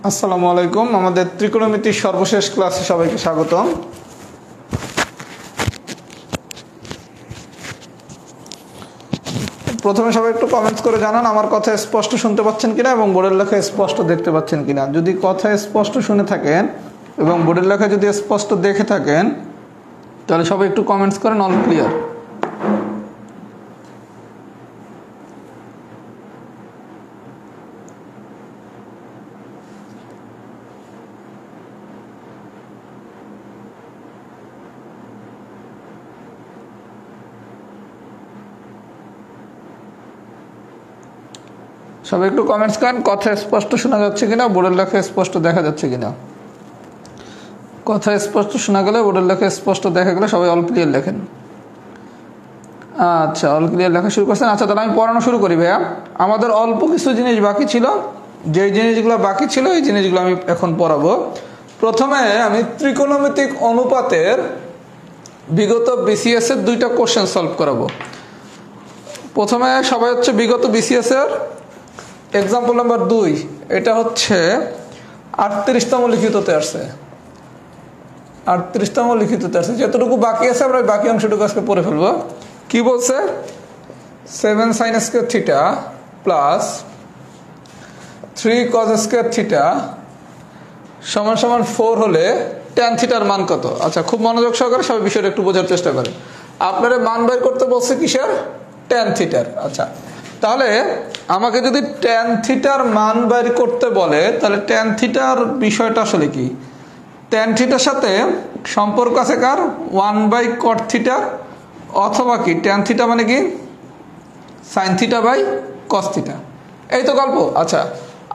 আসসালামু আলাইকুম। আমাদের ত্রিকোণমিতির সর্বশেষ ক্লাসে সবাইকে স্বাগতম। প্রথমে সবাই একটু কমেন্টস করে জানান আমার কথা স্পষ্ট শুনতে পাচ্ছেন কিনা এবং বোর্ডের লেখা স্পষ্ট দেখতে পাচ্ছেন কিনা। যদি কথা স্পষ্ট শুনে থাকেন এবং বোর্ডের লেখা যদি স্পষ্ট দেখে থাকেন তাহলে সবাই একটু কমেন্টস করেন অল ক্লিয়ার। সবাই একটু কমেন্টস করেন কথা স্পষ্ট শোনা যাচ্ছে কিনা, বোর্ডের লেখা স্পষ্ট দেখা যাচ্ছে কিনা। কথা স্পষ্ট শোনা গেলে, বোর্ডের লেখা স্পষ্ট দেখা গেলে সবাই অল ক্লিয়ার লেখেন। আচ্ছা, অল ক্লিয়ার লেখা শুরু করছেন। আচ্ছা, তাহলে আমি পড়ানো শুরু করি ভাইয়া। আমাদের অল্প কিছু জিনিস বাকি ছিল, যেই জিনিসগুলো বাকি ছিল এই জিনিসগুলো আমি এখন পড়াবো। প্রথমে আমি ত্রিকোণমিতিক অনুপাতের বিগত বিসিএস এর দুইটা কোশ্চেন সলভ করাবো। প্রথমে সবাই হচ্ছে বিগত বিসিএস এর এক্সাম্পল নাম্বার 2, এটা হচ্ছে 38তম লিখিততে আসছে। 38তম লিখিততে আসছে। যতটুকু বাকি আছে আমরা বাকি অংশটুকু আজকে পড়ে ফেলবো। কি বলছে? 7 sin square theta plus 3 cos square theta সমান সমান 4 হলে tan থিটার মান কত? আচ্ছা, খুব মনোযোগ সহকারে সবাই বিষয়টা একটু বোঝার চেষ্টা করেন। আপনারা মান বের করতে বলছে কিসের? tan থিটার। আচ্ছা, তাহলে আমাকে যদি tan থিটার মান বের করতে বলে তাহলে tan থিটার বিষয়টা আসলে কি? tan থিটার সাথে সম্পর্ক আছে কার? 1/cot থিটার, অথবা কি tan থিটা মানে কি sin theta by cos theta. এই তো গল্প। আচ্ছা,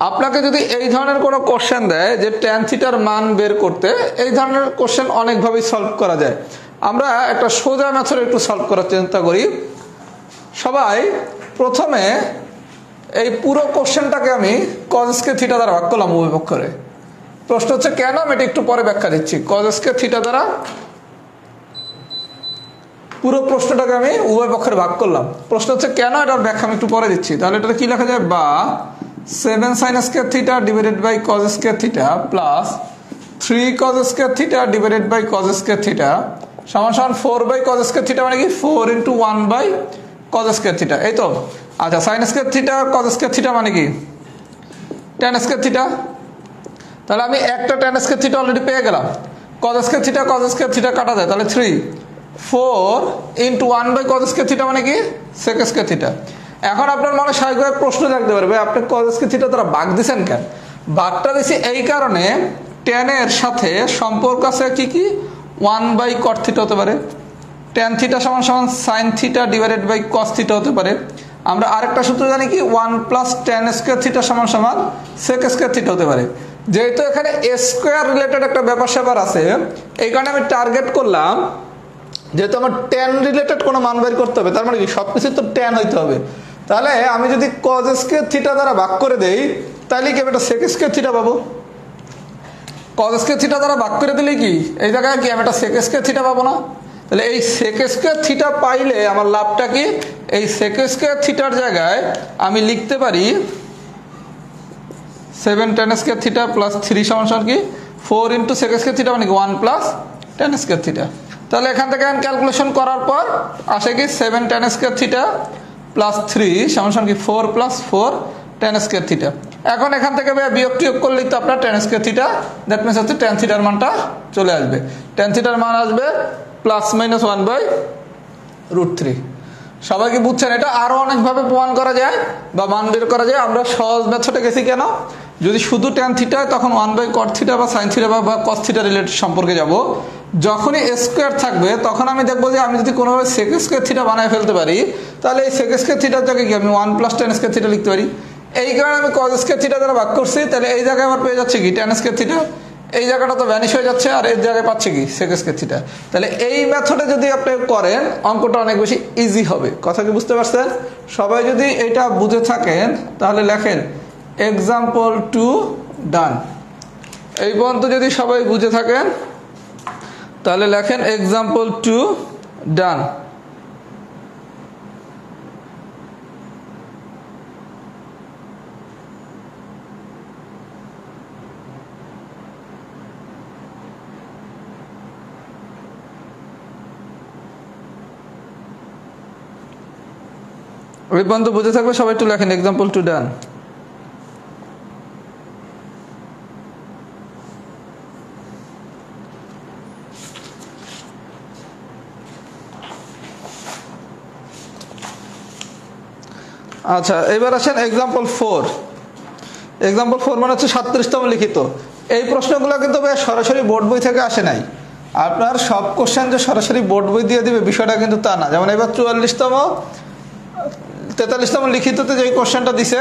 আপনাকে যদি এই ধরনের কোনো কোশ্চেন দেয় যে tan থিটার মান বের করতে, এই ধরনের কোশ্চেন অনেকভাবেই সলভ করা যায়। আমরা একটা সোজা মেথডে একটু সলভ করার চিন্তা করি। সবাই প্রথমে এই পুরো কোশ্চেনটাকে আমি cos স্কয়ার থিটা দ্বারা ভাগ করলাম উভয় পক্ষে। প্রশ্ন হচ্ছে কেন, আমি এটা একটু পরে ব্যাখ্যা দিচ্ছি। cos স্কয়ার থিটা দ্বারা পুরো প্রশ্নটাকে আমি উভয় পক্ষের ভাগ করলাম। প্রশ্ন হচ্ছে কেন, এটার ব্যাখ্যা আমি একটু পরে দিচ্ছি। তাহলে এটা কি লেখা যায়? বা 7 sin square theta divided by cos square theta plus 3 cos square theta divided by cos square theta সমান সমান 4/cos স্কয়ার থিটা মানে কি 4 × 1/cos স্কয়ার থিটা। এই তো। আচ্ছা, sin square theta cos square theta মানে কি tan স্কয়ার থিটা। তাহলে আমি একটা tan স্কয়ার থিটা অলরেডি পেয়ে গেলাম। cos স্কয়ার থিটা কাটা যায়, তাহলে 3 4 × 1/cos স্কয়ার থিটা মানে কি sec স্কয়ার থিটা। এখন আপনার মনে স্বাভাবিকভাবে প্রশ্ন জাগতে পারবে, আপনি cos স্কয়ার থিটা দ্বারা ভাগ দিছেন কেন? ভাগটা দিছি এই কারণে tan এর সাথে সম্পর্ক আছে কি কি 1/cot থিটা হতে পারে, tan থিটা সমান সমান sin theta divided by cos theta হতে পারে। আমরা আরেকটা সূত্র জানি কি 1 + tan স্কয়ার থিটা সমান সমান sec স্কয়ার থিটা হতে পারে। যেহেতু এখানে স্কয়ার রিলেটেড একটা ব্যাপার স্যাপার আছে, এই কারণে আমি টার্গেট করলাম যেহেতু আমার tan রিলেটেড কোনো মান বের করতে হবে, তার মানে কি সবকিছু তো tan হইতে হবে। তাহলে আমি যদি cos স্কয়ার থিটা দ্বারা ভাগ করে দেই তাহলে কি আমি একটা sec স্কয়ার থিটা পাবো। cos স্কয়ার থিটা দ্বারা ভাগ করে দিলে কি এই জায়গায় কি আমি একটা sec স্কয়ার থিটা পাবো না? তাহলে এই sec স্কয়ার থিটা পাইলে আমার লাভটা কি? এই sec স্কয়ার থিটার জায়গায় আমি লিখতে পারি 7 tan স্কয়ার থিটা প্লাস 3 সমান সমান কি 4 × sec স্কয়ার থিটা মানে কি 1 + tan স্কয়ার থিটা। তাহলে এখান থেকে ক্যালকুলেশন করার পর আসে কি 7 tan স্কয়ার থিটা প্লাস 3 সমান সমান কি 4 + 4 tan স্কয়ার থিটা। এখন এখান থেকে বিয়োগ টিয়োগ করলেই তো আপনার tan square theta, that means হচ্ছে tan থিটার মানটা চলে আসবে। tan থিটার মান আসবে ±1/√3। সবাই কি বুঝছেন? এটা আরো অনেকভাবে প্রমাণ করা যায় বা মান বের করা যায়। আমরা সহজ মেথডে গেছি কেন? যদি শুধু tan থিটা তখন 1/cot থিটা বা sin থিটা বা cos থিটা রিলেটেড সম্পর্কে যাব। যখনই স্কয়ার থাকবে তখন আমি দেখবো যে আমি যদি কোনোভাবে sec স্কয়ার থিটা বানায় ফেলতে পারি তাহলে এই sec স্কয়ার থিটার জায়গায় কি আমি 1 + tan স্কয়ার থিটা লিখতে পারি। এই কারণে আমি cos স্কয়ার থিটা দ্বারা ভাগ করছি। তাহলে এই জায়গায় আমার পেয়ে যাচ্ছে কি tan স্কয়ার থিটা, এই জায়গাটা তো ভ্যানিশ হয়ে যাচ্ছে, আর এর জায়গায় পাচ্ছে কি sec স্কয়ার থিটা। তাহলে এই মেথডে যদি আপনি করেন অঙ্কটা অনেক বেশি ইজি হবে। কথা কি বুঝতে পারছেন? সবাই যদি এটা বুঝে থাকেন তাহলে লেখেন এক্সাম্পল 2 ডান। এই পর্যন্ত যদি সবাই বুঝে থাকেন তাহলে লেখেন এক্সাম্পল 2 ডান। ওই পর্যন্ত বুঝে থাকলে সবাই একটু লেখেন এক্সাম্পল 2 ডান। আচ্ছা এবার আসেন এক্সাম্পল 4। এক্সাম্পল 4 মানে হচ্ছে 37তম লিখিত। এই প্রশ্নগুলো কিন্তু সরাসরি বোর্ড বই থেকে আসে নাই। আপনার সব কোশ্চেন যে সরাসরি বোর্ড বই দিয়ে দিবে বিষয়টা কিন্তু তা না। যেমন এবার 43তম লিখিততে যে কোশ্চেনটা দিছে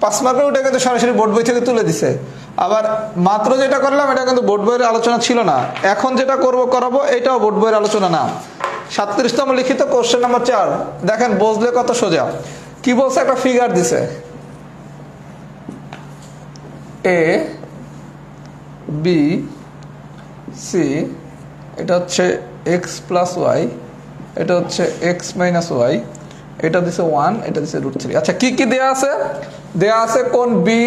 5 মার্কের, ওটা কিন্তু সরাসরি বোর্ড বই থেকে তুলে দিছে। আবার মাত্র যেটা করলাম এটা কিন্তু বোর্ড বইয়ের আলোচনা ছিল না। এখন যেটা করাবো এটাও বোর্ড বইয়ের আলোচনা না। 37তম লিখিত কোশ্চেন নাম্বার 4 দেখেন, বুঝলে কত সোজা। কি বলছে, একটা ফিগার দিছে এ বি সি, এটা হচ্ছে এক্স প্লাস ওয়াই, এটা হচ্ছে এক্স মাইনাস ওয়াই, এটা দিছে 1, এটা দিছে √3। আচ্ছা কি কি দেয়া আছে? দেয়া আছে কোণ বি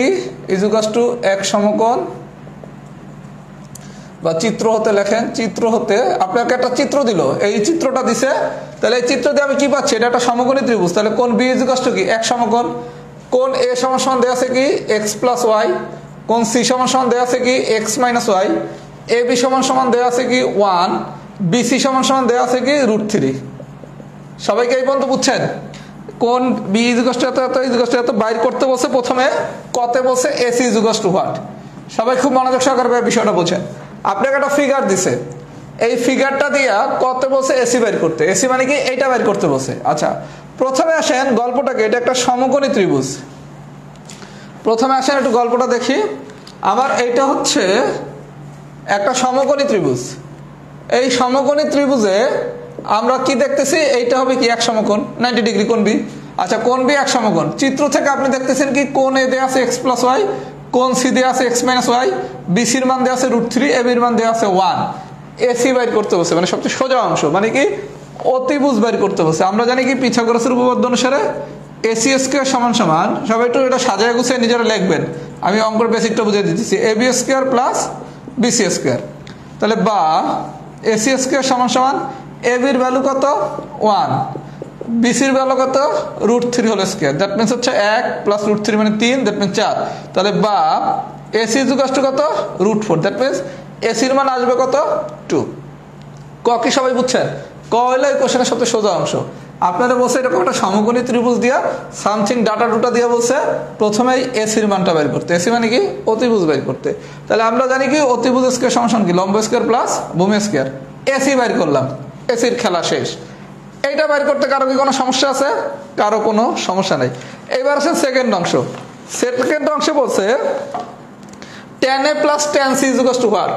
ইজুকাস টু এক সমকোণ, বা চিত্র হতে লেখেন, চিত্র হতে আপনাকে একটা চিত্র দিল, এই চিত্রটা দিছে, তাহলে এই চিত্র দিয়ে আমি কি পাচ্ছি? এটা একটা সমকোণী ত্রিভুজ। তাহলে কোণ বি ইজুকাস টু কি এক সমকোণ। কোণ এ সমান দেয়া আছে কি এক্স প্লাস ওয়াই, কোণ সি সমান দেয়া আছে কি x minus Y, A B সমান দেয়া আছে কি 1, বিসি সমান দেয়া আছে কি √3। সবাইকে এই পর্যন্ত বুঝছেন? কোণ বি ইজুকাস টু এত বাইর করতে বলছে প্রথমে, কতে বলছে এসি ইজুকাস টু হোয়াট। সবাই খুব মনোযোগ সহকারে বিষয়টা বোঝেন। আপনাকে একটা ফিগার দিছে, এই ফিগারটা দিয়া কত বলছে এসি বের করতে। এসি মানে কি এইটা বের করতে বলছে। আচ্ছা প্রথমে আসেন গল্পটাকে, এটা একটা সমকোণী ত্রিভুজ। প্রথমে আসেন একটু গল্পটা দেখি। আমার এইটা হচ্ছে একটা সমকোণী ত্রিভুজ। এই সমকোণী ত্রিভুজে আমরা কি দেখতেছি? এইটা হবে কি এক সমকোণ 90 ডিগ্রি কোণ বি। আচ্ছা কোণ বি এক সমকোণ, চিত্র থেকে আপনি দেখতেছেন কি কোণ এ দেয়া আছে এক্স প্লাস ওয়াই, কোণ সি দেয়া আছে এক্স মাইনাস ওয়াই, বিসির মান দেয়া আছে √3, এ বির মান দেয়া আছে 1। এসি বাইর করতে বসে, মানে সবচেয়ে সোজা অংশ, মানে কি অতিভুজ বাইর করতে বসে। আমরা জানি কি পিথাগোরাসের উপপাদ্য অনুসারে এসি স্কয়ার সমান সবাই একটু এটা সাজায় গুছিয়ে নিজেরা লিখবেন, আমি অঙ্কের বেসিকটা বুঝিয়ে দিতেছি। A B square plus BC square, তাহলে বা এসি স্কয়ার সমান এ বির ভ্যালু কত 1, বিসির ভ্যালু কত √3 হোল স্কয়ার, দ্যাট মিন্স হচ্ছে 1 প্লাস √3 মানে 3, দ্যাট মিন্স 4। তাহলে বা এসি ইজুকাস টু কত √4, দ্যাট মিন্স এসির মান আসবে কত 2। ক কি সবাই বুঝছেন? ক হলো এই কোশ্চেনের সবচেয়ে সোজা অংশ। আপনারা বলছে এরকম একটা সমকোণী ত্রিভুজ দিয়া সামথিং ডাটা ডুটা দিয়া বলছে প্রথমেই এসির মানটা বের করতে। এসি মানে কি অতিভুজ বের করতে। তাহলে আমরা জানি কি অতিভুজ স্কয়ার সমান কি লম্ব স্কয়ার প্লাস ভূমি স্কয়ার। এসি বের করলাম, এসির খেলা শেষ। এইটা বের করতে কারো কি কোনো সমস্যা আছে? কারো কোনো সমস্যা নেই। এবার আছে সেকেন্ড অংশ। সেকেন্ড অংশে বলছে tan a plus tan c is equals to what?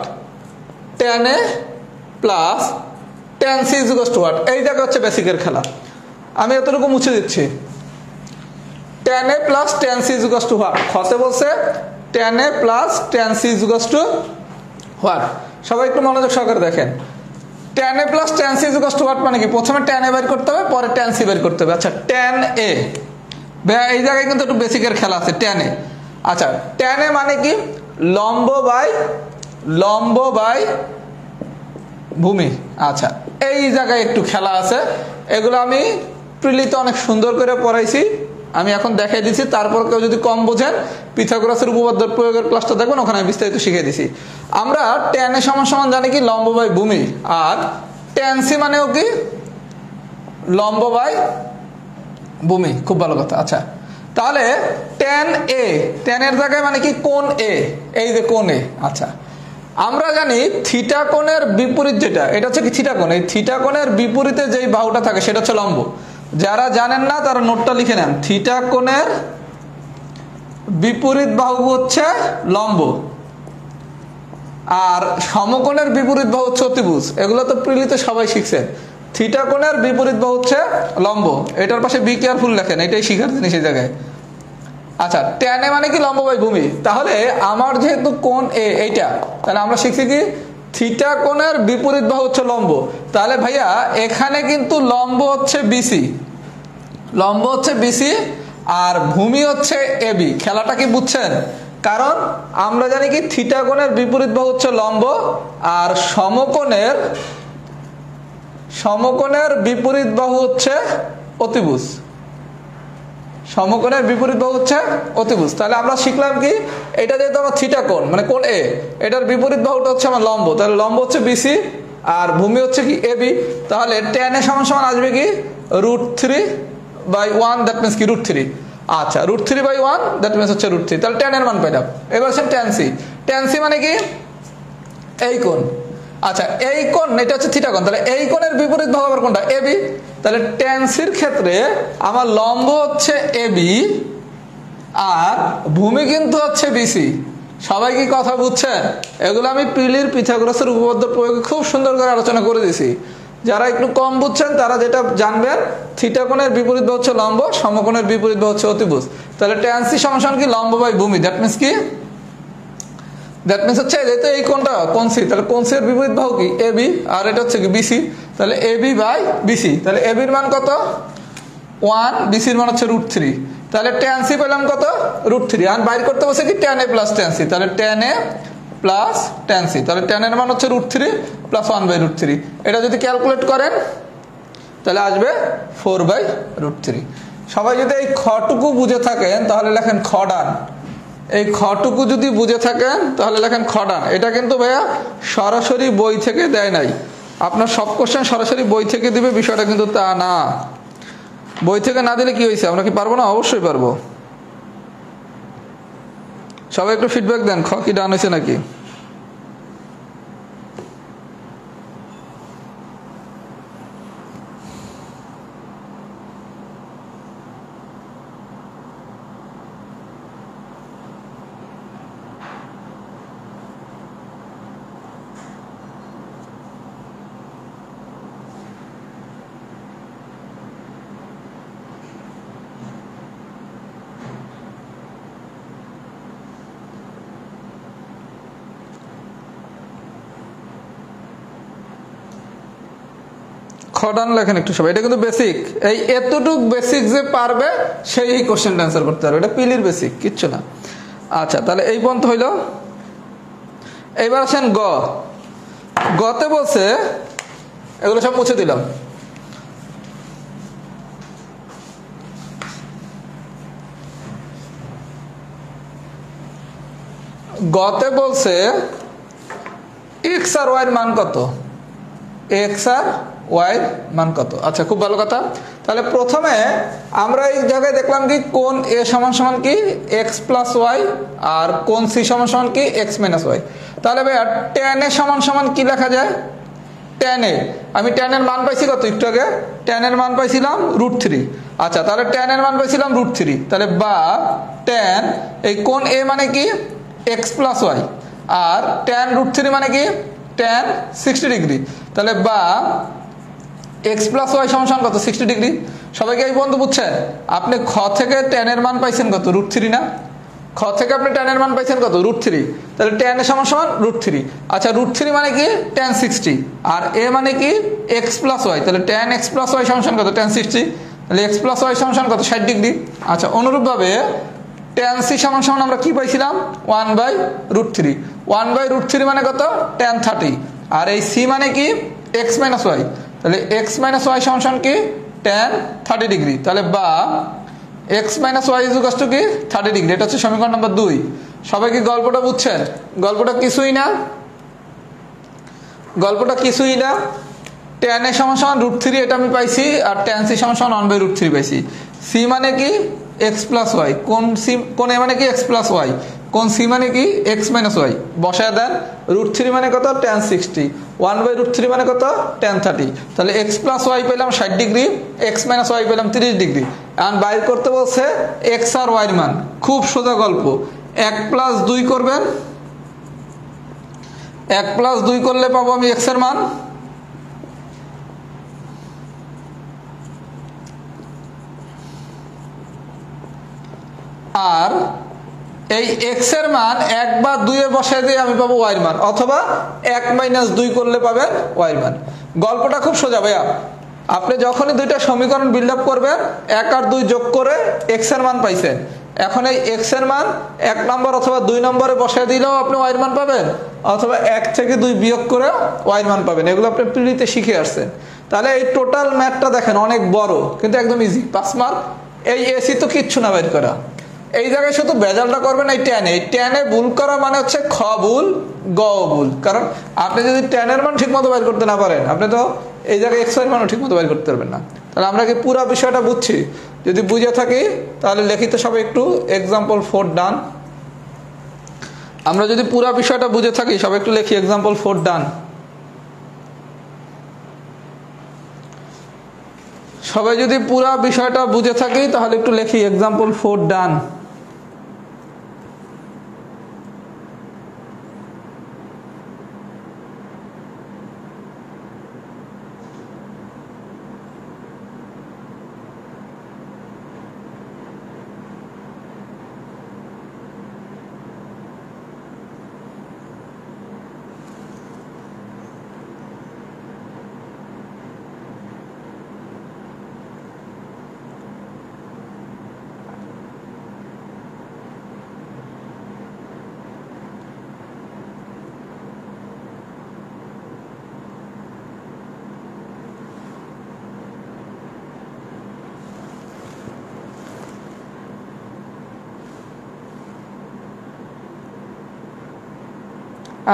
tan a plus tan c is equals to what? এই জায়গা হচ্ছে বেসিকের খেলা। আমি এতটুকু মুছে দিচ্ছি। tan a plus tan c is equals to what? খতে বলছে tan a plus tan c is equals to what? সবাই একটু মনোযোগ সহকারে দেখেন। tan a plus tan c is equals to what মানে কি? প্রথমে tan a বের করতে হবে, পরে tan c বের করতে হবে। আচ্ছা tan a, এই জায়গায় কিন্তু একটু বেসিকের খেলা আছে। tan a, আচ্ছা tan a মানে কি লম্ব বাই ভূমি। আচ্ছা এই জায়গায় একটু খেলা আছে, এগুলো আমি প্রিলিতে অনেক সুন্দর করে পড়াইছি, আমি এখন দেখাই দিছি। তারপর কেউ যদি কম বোঝেন পিথাগোরাসের উপপাদ্য প্রয়োগের ক্লাসটা দেখবেন, ওখানে আমি বিস্তারিত শিখিয়ে দিছি। আমরা tan a সমান জানি কি লম্ব বাই ভূমি, আর tan c মানেও কি লম্ব বাই ভূমি। খুব ভালো কথা। আচ্ছা তাহলে tan a, tan এর জায়গায় মানে কি কোণ a, এই যে কোণ a। আচ্ছা আমরা জানি থিটা কোণের বিপরীত যেটা, এটা হচ্ছে কি থিটা কোণ। এই থিটা কোণের বিপরীতে যেই বাহুটা থাকে সেটা হচ্ছে লম্ব। যারা জানেন না তারা নোটটা লিখে নেন। থিটা কোণের বিপরীত বাহু হচ্ছে লম্ব, আর সমকোণের বিপরীত বাহু হচ্ছে অতিভুজ। এগুলো তো প্রিলিতে সবাই শিখছেন। থিটা কোণের বিপরীত বাহু হচ্ছে লম্ব, এটার পাশে বি কেয়ারফুল লেখেন, এটাই শিখার জিনিস এই জায়গায়। আচ্ছা tan a মানে কি লম্ব বাই ভূমি। তাহলে আমার যেহেতু কোণ a এইটা, তাহলে আমরা শিখছি কি থিটা কোণের বিপরীত বাহু হচ্ছে লম্ব। তাহলে ভাইয়া এখানে কিন্তু লম্ব হচ্ছে বিসি, লম্ব হচ্ছে বিসি, আর ভূমি হচ্ছে এবি। খেলাটা কি বুঝছেন? কারণ আমরা জানি কি থিটা কোণের বিপরীত বাহু হচ্ছে লম্ব, আর সমকোণের বিপরীত বাহু হচ্ছে অতিভুজ। সমকোণের বিপরীত বাহু হচ্ছে অতিভুজ। তাহলে আমরা শিখলাম কি, এটা যেহেতু আমার থিটা কোণ মানে কোণ এ, এটার বিপরীত বাহুটা হচ্ছে আমার লম্ব, তাহলে লম্ব হচ্ছে বিসি আর ভূমি হচ্ছে কি এবি। তাহলে tan এ সমান সমান আসবে কি √3/1, দ্যাট মিনস কি √3। আচ্ছা √3/1 দ্যাট মিনস হচ্ছে √3, তাহলে tan এর মান পাইলাম। এবার আসেন tan c মানে কি এই কোণ। আচ্ছা এই কোণ এটা হচ্ছে থিটা কোণ, তাহলে এই কোণের বিপরীত বাহু আবার কোনটা এবি। তাহলে tan c এর ক্ষেত্রে আমার লম্ব হচ্ছে এবি আর ভূমি কিন্তু হচ্ছে বিসি। সবাই কি কথা বুঝছেন? এগুলো আমি পিলির পিথাগোরাসের উপপাদ্য প্রয়োগে খুব সুন্দর করে আলোচনা করে দিছি। যারা একটু কম বুঝছেন তারা যেটা জানবেন, থিটা কোণের বিপরীত বাহু হচ্ছে লম্ব, সমকোণের বিপরীত বাহু হচ্ছে অতিভুজ। তাহলে tan c সমান কি লম্ব বাই ভূমি, দ্যাট মিনস কি, দ্যাট মিনস হচ্ছে যেহেতু এই কোণটা কোণ সি, তাহলে কোণ সি এর বিপরীত বাহু কি এবি আর এটা হচ্ছে কি বিসি। তাহলে এবি বাই বিসি, তাহলে এবির মান কত 1, বিসির মান হচ্ছে √3। তাহলে tan c পেলাম কত √3, আর বাইর করতে বসে কি tan a plus tan c, তাহলে tan a plus tan c, তাহলে tan এর মান হচ্ছে √3 প্লাস 1/√3। এটা যদি ক্যালকুলেট করেন তাহলে আসবে 4/√3। সবাই যদি এই খটুকু বুঝে থাকেন তাহলে লেখেন খডান। এই খটুকু যদি বুঝে থাকেন তাহলে লেখেন খডান। এটা কিন্তু ভাইয়া সরাসরি বই থেকে দেয় নাই, আপনার সব কোশ্চেন সরাসরি বই থেকে দিবে বিষয়টা কিন্তু তা না। বই থেকে না দিলে কি হয়েছে, আমরা কি পারবো না? অবশ্যই পারবো। সবাই একটু ফিডব্যাক দেন, খ কি ডান হয়েছে নাকি। খডান লেখেন একটু সবাই, এটা কিন্তু বেসিক। এই এতটুক বেসিক যে পারবে সেই এই কোশ্চেনটা অ্যান্সার করতে পারবে, এটা পিলির বেসিক, কিচ্ছু না। আচ্ছা তাহলে এই পর্যন্ত হইল। এইবার আসেন গতে বলছে, এগুলো সব মুছে দিলাম। গতে বলছে এক্স আর ওয়াই এর মান কত, এক্স আর ওয়াই মান কত। আচ্ছা খুব ভালো কথা। তাহলে প্রথমে আমরা এই জায়গায় দেখলাম কি কোণ এ সমান সমান কি এক্স প্লাস ওয়াই আর কোণ সি সমান সমান কি এক্স মাইনাস ওয়াই। তাহলে ভাইয়া tan এ সমান সমান কি লেখা যায়, tan এ আমি tan এর মান পাইছি কত একটু আগে, tan এর মান পাইছিলাম √3। আচ্ছা তাহলে tan এর মান পাইছিলাম √3, তাহলে বা tan এই কোণ এ মানে কি এক্স প্লাস ওয়াই আর tan √3 মানে কি tan 60 ডিগ্রি। তাহলে বা এক্স প্লাস ওয়াই সমান কত 60 ডিগ্রি। সবাইকে এই পর্যন্ত বুঝছেন? আপনি খ থেকে tan এর মান পাইছেন কত √3 না, খ থেকে আপনি tan এর মান পাইছেন কত √3, তাহলে tan এর সমান √3। আচ্ছা √3 মানে কি tan 60 আর এ মানে কি এক্স প্লাস ওয়াই, তাহলে tan x প্লাস ওয়াই সমান কত tan 60, তাহলে এক্স প্লাস ওয়াই সমান কত 60 ডিগ্রি। আচ্ছা অনুরূপভাবে tan c সমান আমরা কি পাইছিলাম 1/√3, 1/√3 মানে কত tan 30 আর এই c মানে কি x মাইনাস ওয়াই, তাহলে x মাইনাস ওয়াই সমান কি tan 30 ডিগ্রি। তাহলে বা x minus Y equal to কি 30 ডিগ্রি। এটা হচ্ছে সমীকরণ নম্বর 2। সবাই কি গল্পটা বুঝছেন? গল্পটা কিছুই না, গল্পটা কিছুই না। tan এ সমান √3 এটা আমি পাইছি আর tan c সমান 1/√3 পাইছি। c মানে কি x প্লাস ওয়াই, কোন এ মানে কি x প্লাস ওয়াই, কোন c মানে কি x মাইনাস ওয়াই, বসায় দেন। √3 মানে কত tan 60, 1/√3 মানে কত tan 30, তাহলে x প্লাস ওয়াই পেলাম 60 ডিগ্রি, x মাইনাস ওয়াই পেলাম 30 ডিগ্রি। এখন বাইর করতে বলছে x আর y এর মান। খুব সোজা গল্প, 1 প্লাস 2 করবেন, 1 প্লাস 2 করলে পাবো আমি x এর মান, আর এই x এর মান 1 বা 2 এ বসায় দিয়ে আমি পাবো y এর মান, অথবা 1 মাইনাস 2 করলে পাবেন y এর মান। গল্পটা খুব সোজা ভাইয়া। আপনি যখনই দুইটা সমীকরণ বিল্ড আপ করবেন 1 আর 2 যোগ করে x এর মান পাইছেন, এখন এই x এর মান 1 নম্বর অথবা 2 নম্বরে বসায় দিলেও আপনি y এর মান পাবেন, অথবা 1 থেকে 2 বিয়োগ করে y এর মান পাবেন। এগুলো আপনি প্রিলিতে শিখে আসছেন। তাহলে এই টোটাল ম্যাথটা দেখেন অনেক বড় কিন্তু একদম ইজি, 5 মার্ক এই এসি তো কিচ্ছু না বের করা, এই জায়গায় শুধু ভেজালটা করবেন এই টেনে। এই টেনে ভুল করা মানে হচ্ছে খ ভুল গ ভুল, কারণ আপনি যদি টেনের মান ঠিক মতো বের করতে না পারেন আপনি তো এই জায়গায় এক্স এর মানও ঠিক মতো বের করতে পারবেন না। তাহলে আমরা কি পুরো বিষয়টা বুঝছি? যদি বুঝে থাকি তাহলে লিখিত সবাই একটু এক্সাম্পল 4 ডান। আমরা যদি পুরো বিষয়টা বুঝে থাকি সবাই একটু লিখি এক্সাম্পল 4 ডান। সবাই যদি পুরো বিষয়টা বুঝে থাকি তাহলে একটু লিখি এক্সাম্পল 4 ডান।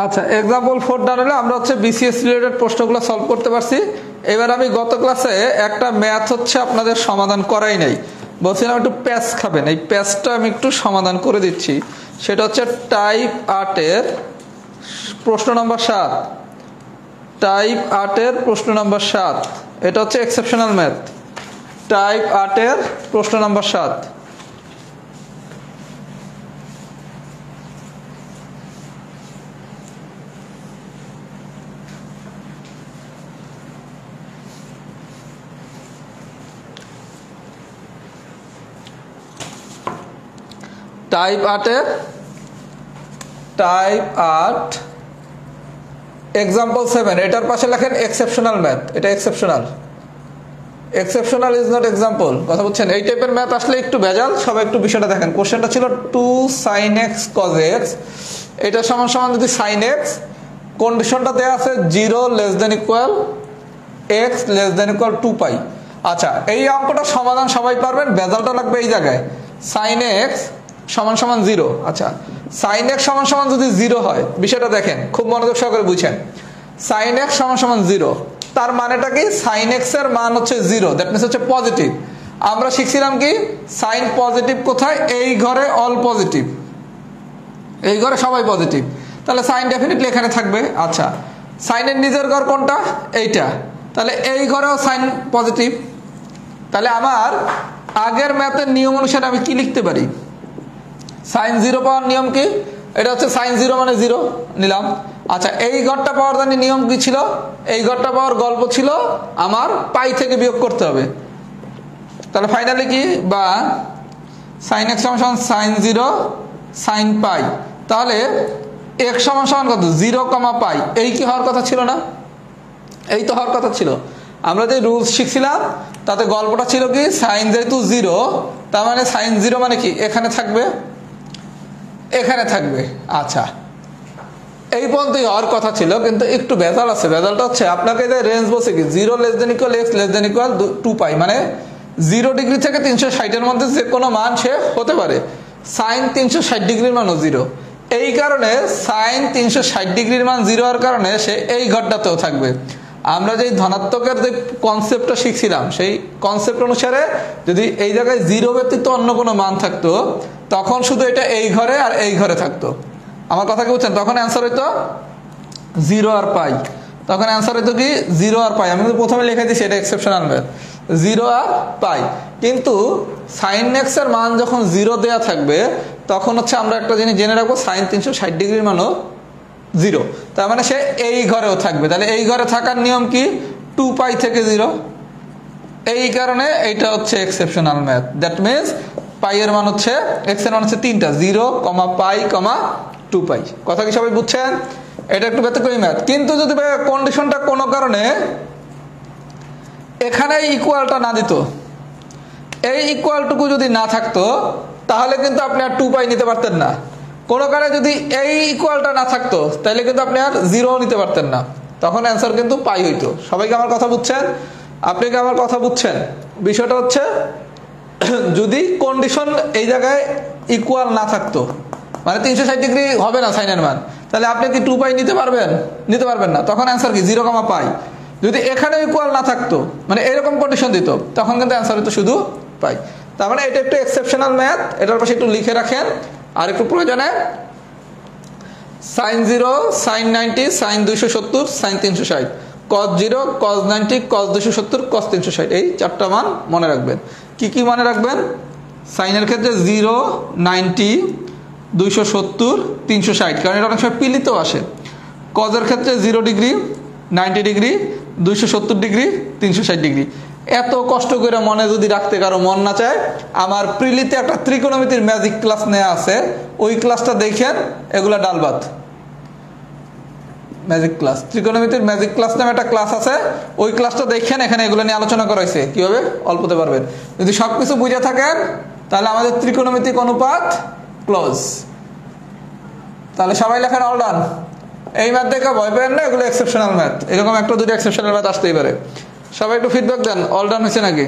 আচ্ছা, এক্সাম্পল 4 ডান হলে আমরা হচ্ছে বিসিএস রিলেটেড প্রশ্নগুলো সলভ করতে পারছি। এবার আমি গত ক্লাসে একটা ম্যাথ হচ্ছে আপনাদের সমাধান করাই নাই, বলছিলাম একটু প্যাচ খাবেন, এই প্যাচটা আমি একটু সমাধান করে দিচ্ছি। সেটা হচ্ছে টাইপ 8 এর প্রশ্ন নম্বর 7। টাইপ 8 এর প্রশ্ন নম্বর 7, এটা হচ্ছে এক্সেপশনাল ম্যাথ। টাইপ 8 এর প্রশ্ন নম্বর 7। টাইপ 8 এর টাইপ 8 এক্সাম্পল 7, এটার পাশে লেখেন এক্সেপশনাল ম্যাথ। এটা exceptional, exceptional is not example. কথা বুঝছেন? এই টাইপের ম্যাথ আসলে একটু ভেজাল। সবাই একটু বিষয়টা দেখেন। কোশ্চেনটা ছিল 2 sin x cos x, এটা সমান সমান যদি sin x, কন্ডিশনটা দেয়া আছে 0 less than equal x less than equal 2 পাই। আচ্ছা, এই অঙ্কটা সমাধান সবাই পারবেন, ভেজালটা লাগবে এই জায়গায়। sin x সমান সমান 0। আচ্ছা, sin x সমান সমান যদি 0 হয়, বিষয়টা দেখেন খুব মনোযোগ সহকারে বুঝেন। sin x সমান সমান 0, তার মানেটা কি? sin x এর মান হচ্ছে 0, দ্যাট মিন্স হচ্ছে পজিটিভ। আমরা শিখছিলাম কি সাইন পজিটিভ কোথায়? এই ঘরে অল পজিটিভ, এই ঘরে সবাই পজিটিভ, তাহলে সাইন ডেফিনেটলি এখানে থাকবে। আচ্ছা, সাইনের নিজের ঘর কোনটা? এইটা, তাহলে এই ঘরেও সাইন পজিটিভ। তাহলে আমার আগের ম্যাথের নিয়ম অনুসারে আমি কি লিখতে পারি? সাইন 0 পাওয়ার নিয়ম কি? এটা হচ্ছে সাইন 0 মানে 0 নিলাম। আচ্ছা, এই ঘরটা পাওয়ার জানি নিয়ম কি ছিল? এই ঘরটা পাওয়ার গল্প ছিল আমার পাই থেকে বিয়োগ করতে হবে। তাহলে ফাইনালি কি? বা সাইন x সমান সমান সাইন 0 সাইন পাই। তাহলে x সমান সমান কত? 0, পাই। এই কি হওয়ার কথা ছিল না? এই তো হওয়ার কথা ছিল। আমরা যে রুলস শিখছিলাম তাতে গল্পটা ছিল কি সাইন যেহেতু 0, তার মানে সাইন 0 মানে কি এখানে থাকবে, এখানে থাকবে। আচ্ছা, এই পর্যন্তই হওয়ার কথা ছিল, কিন্তু একটু ভেজাল আছে। ভেজালটা হচ্ছে আপনাকে যে রেঞ্জ বলছে কি 0 less than equal x less than equal 2 পাই, মানে 0 ডিগ্রি থেকে 360 এর মধ্যে যে কোনো মান সে হতে পারে। সাইন 360 ডিগ্রির মানও 0, এই কারণে সাইন 360 ডিগ্রির মান 0 হওয়ার কারণে সে এই ঘরটাতেও থাকবে। আমরা যে ধনাত্মকের যে কনসেপ্টটা শিখছিলাম সেই কনসেপ্ট অনুসারে যদি এই জায়গায় 0 ব্যতীত অন্য কোনো মান থাকতো তখন শুধু এটা এই ঘরে আর এই ঘরে থাকতো। আমার কথা কি বুঝছেন? তখন অ্যান্সার হইতো 0 আর পাই, তখন অ্যান্সার হইতো কি 0 আর পাই। আমি কিন্তু প্রথমে লিখে দিচ্ছি এটা এক্সেপশনাল ম্যাথ, 0 আর পাই। কিন্তু সাইন এক্স এর মান যখন 0 দেয়া থাকবে তখন হচ্ছে আমরা একটা জিনিস জেনে রাখবো, সাইন 360 ডিগ্রির মানও 0, তার মানে সে এই ঘরেও থাকবে। তাহলে এই ঘরে থাকার নিয়ম কি? 2 পাই থেকে 0। এই কারণে এইটা হচ্ছে এক্সেপশনাল ম্যাথ। দ্যাট মিন্স পাই এর মান হচ্ছে, এক্স এর মান হচ্ছে 3টা, 0, পাই, 2 পাই। কথা কি সবাই বুঝছেন? এটা একটু ব্যতিক্রমী ম্যাথ। কিন্তু যদি কন্ডিশনটা কোনো কারণে এখানে ইকুয়ালটা না দিত, এই ইকুয়ালটুকু যদি না থাকতো তাহলে কিন্তু আপনি আর 2 পাই নিতে পারতেন না। কোনো কারণে যদি এই ইকুয়ালটা না থাকতো তাহলে কিন্তু আপনি আর 0 নিতে পারতেন না, তখন অ্যান্সার কিন্তু পাই হইতো। সবাইকে আমার কথা বুঝছেন? আপনি কি আমার কথা বুঝছেন? বিষয়টা হচ্ছে যদি কন্ডিশন এই জায়গায় ইকুয়াল না থাকতো, মানে 360 ডিগ্রি হবে না সাইনের মান, তাহলে আপনি কি 2 পাই নিতে পারবেন? নিতে পারবেন না। তখন অ্যান্সার কি 0, পাই। যদি এখানে ইকুয়াল না থাকতো, মানে এরকম কন্ডিশন দিত, তখন কিন্তু অ্যান্সার হতো শুধু পাই। তার মানে এটা একটু এক্সেপশনাল ম্যাথ, এটার পাশে একটু লিখে রাখেন। আর একটু প্রয়োজনে sin 0, sin 90, sin 270, sin 360, cos 0, cos 90, cos 270, cos 360, এই 4টা মান মনে রাখবেন। কি কি মনে রাখবেন? সাইনের ক্ষেত্রে 0, 90, 270, 360, কারণ এটা অনেক সময় পিলিতেও আসে। কজের ক্ষেত্রে 0 ডিগ্রি, 90 ডিগ্রি, 270 ডিগ্রি, 360 ডিগ্রি। এত কষ্ট করে মনে যদি রাখতে কারো মন না চায়, আমার প্রিলিতে একটা ত্রিকোণমিতির ম্যাজিক ক্লাস নেওয়া আছে, ওই ক্লাসটা দেখেন। এগুলা ডালবাত ম্যাজিক ক্লাস, ত্রিকোণমিতির ম্যাজিক ক্লাস নামে একটা ক্লাস আছে, ওই ক্লাসটা দেখেন। এখানে এগুলো নিয়ে আলোচনা করা হয়েছে কিভাবে অল্পতে পারবেন। যদি সবকিছু বুঝে থাকেন তাহলে আমাদের ত্রিকোণমিতিক অনুপাত ক্লোজ। তাহলে সবাই লেখেন অল ডান। এই ম্যাথ দেখে ভয় পেন না, এগুলো এক্সেপশনাল ম্যাথ। এরকম একটা দুটো এক্সেপশনাল ম্যাথ আসতেই পারে। সবাই একটু ফিডব্যাক দেন, অল ডান হয়েছে নাকি?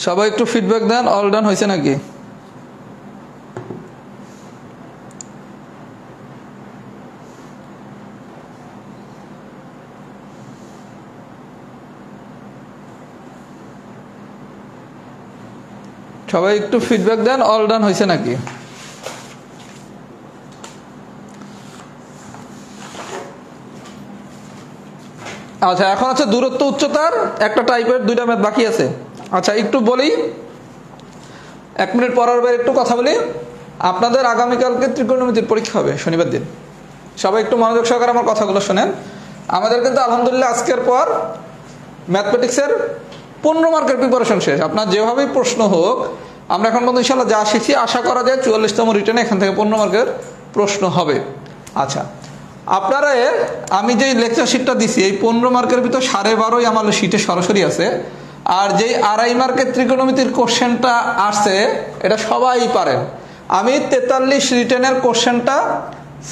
সবাই একটু ফিডব্যাক দেন, অল ডান হয়েছে নাকি? সবাই একটু ফিডব্যাক দেন, অল ডান হয়েছে নাকি? আচ্ছা, এখন আছে দূরত্ব উচ্চতার একটা টাইপের 2টা ম্যাথ বাকি আছে। আচ্ছা, একটু বলি, 1 মিনিট পরের বার একটু কথা বলি। আপনাদের আগামীকালকে ত্রিকোণমিতির পরীক্ষা হবে শনিবার দিন। সবাই একটু মনোযোগ সহকারে আমার কথাগুলো শোনেন। আমাদের কিন্তু আলহামদুলিল্লাহ আজকের পর ম্যাথমেটিক্সের 15 মার্কের প্রিপারেশন শেষ। আপনার যেভাবেই প্রশ্ন হোক, আমরা এখন পর্যন্ত ইনশাল্লাহ যা শিখছি, আশা করা যায় 44তম রিটেনে এখান থেকে 15 মার্কের প্রশ্ন হবে। আচ্ছা, আপনারা আমি যে লেকচার শিটটা দিছি, এই 15 মার্কের ভিতর 12.5 আমার শিটে সরাসরি আছে। আর যেই 2.5 মার্কের ত্রিকোণমিতির কোশ্চেনটা আসছে, এটা সবাই পারেন। আমি 43 রিটেনের কোশ্চেনটা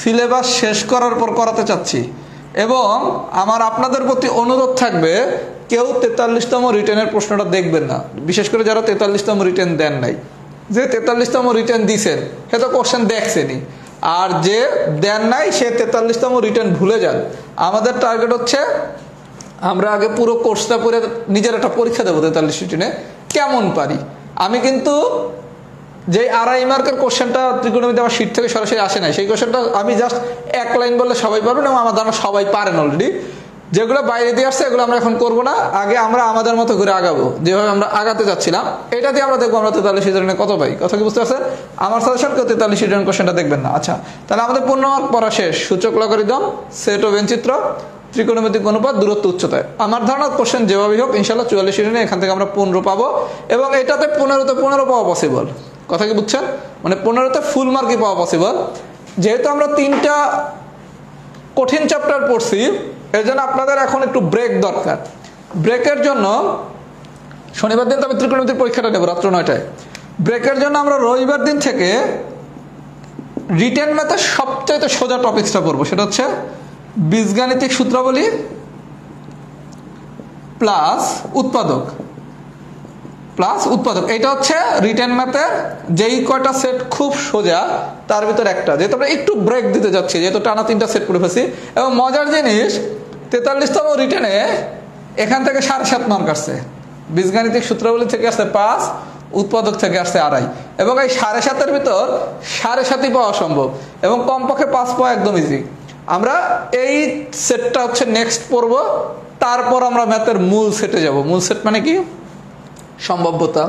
সিলেবাস শেষ করার পর করাতে চাচ্ছি, এবং আমার আপনাদের প্রতি অনুরোধ থাকবে, কেউ 43তম রিটেনের প্রশ্নটা দেখবেন না, বিশেষ করে যারা 43তম রিটেন দেন নাই। যে 43তম রিটেন দিছেন সে তো কোশ্চেন দেখছেনই, আর যে দেন নাই সে 43তম রিটেন ভুলে যান। আমাদের টার্গেট হচ্ছে আমরা আগে পুরো কোর্সটা পড়ে নিজের একটা পরীক্ষা দেবো 43 রিটেনে কেমন পারি। আমি কিন্তু যে 2.5 মার্কের কোশ্চেনটা ত্রিকোণমিতি আমার শীট থেকে সরাসরি আসে নাই, সেই কোশ্চেনটা আমি জাস্ট 1 লাইন বললে সবাই পারবেন, এবং আমার ধারণা সবাই পারেন অলরেডি। যেগুলো বাইরে দিয়ে আসছে এগুলো আমরা এখন করবো না, আগে আমরা আমাদের মতো করে আগাবো, যেভাবে আমরা আগাতে যাচ্ছিলাম। এটা দিয়ে আমরা দেখবো আমরা 43 রিটেনে কত পাই। কথা কি বুঝতে পারছেন? আমার সাজেশন কেউ 43 রিটেন কোশ্চেনটা দেখবেন না। আচ্ছা, তাহলে আমাদের 15 মার্ক পড়া শেষ। সূচক লগারিদম, সেট ও বেঞ্চিত্র, ত্রিকোণমিতিক অনুপাত, দূরত্ব উচ্চতায়। আমার ধারণা কোশ্চেন যেভাবেই হোক ইনশাল্লাহ 44 রিটেনে এখান থেকে আমরা 15 পাবো, এবং এটাতে 15তে 15 পাওয়া পসিবল। কথা কি বুঝছেন? মানে 15তে ফুল মার্কই পাওয়া পসিবল। যেহেতু আমরা 3টা কঠিন চ্যাপ্টার পড়ছি, এর জন্য আপনাদের এখন একটু ব্রেক দরকার। ব্রেকের জন্য শনিবার দিন তো আমি ত্রিকোণমিতির পরীক্ষাটা নেব রাত্র 9টায়। ব্রেকের জন্য আমরা রবিবার দিন থেকে রিটেন ম্যাথের সবচাইতে সোজা টপিক্সটা পড়বো, সেটা হচ্ছে বীজগাণিতিক সূত্রাবলী প্লাস উৎপাদক। এটা হচ্ছে রিটেন ম্যাথের যেই কয়টা সেট খুব সোজা তার ভিতর একটা, যেহেতু আমরা একটু ব্রেক দিতে যাচ্ছি, যেহেতু টানা 3টা সেট করে ফেলছি। এবং মজার জিনিস, 43তম রিটেনে এখান থেকে 7.5 মার্ক আসছে। বীজগাণিতিক সূত্রাবলী থেকে আসছে 5, উৎপাদক থেকে আসছে 2.5, এবং এই 7.5-এর ভিতর 7.5 পাওয়া সম্ভব, এবং কমপক্ষে 5 পাওয়া একদম ইজি। আমরা এই সেটটা হচ্ছে নেক্সট পড়ব, তারপর আমরা ম্যাথের মূল সেটে যাব। মূল সেট মানে কি? সম্ভাব্যতা,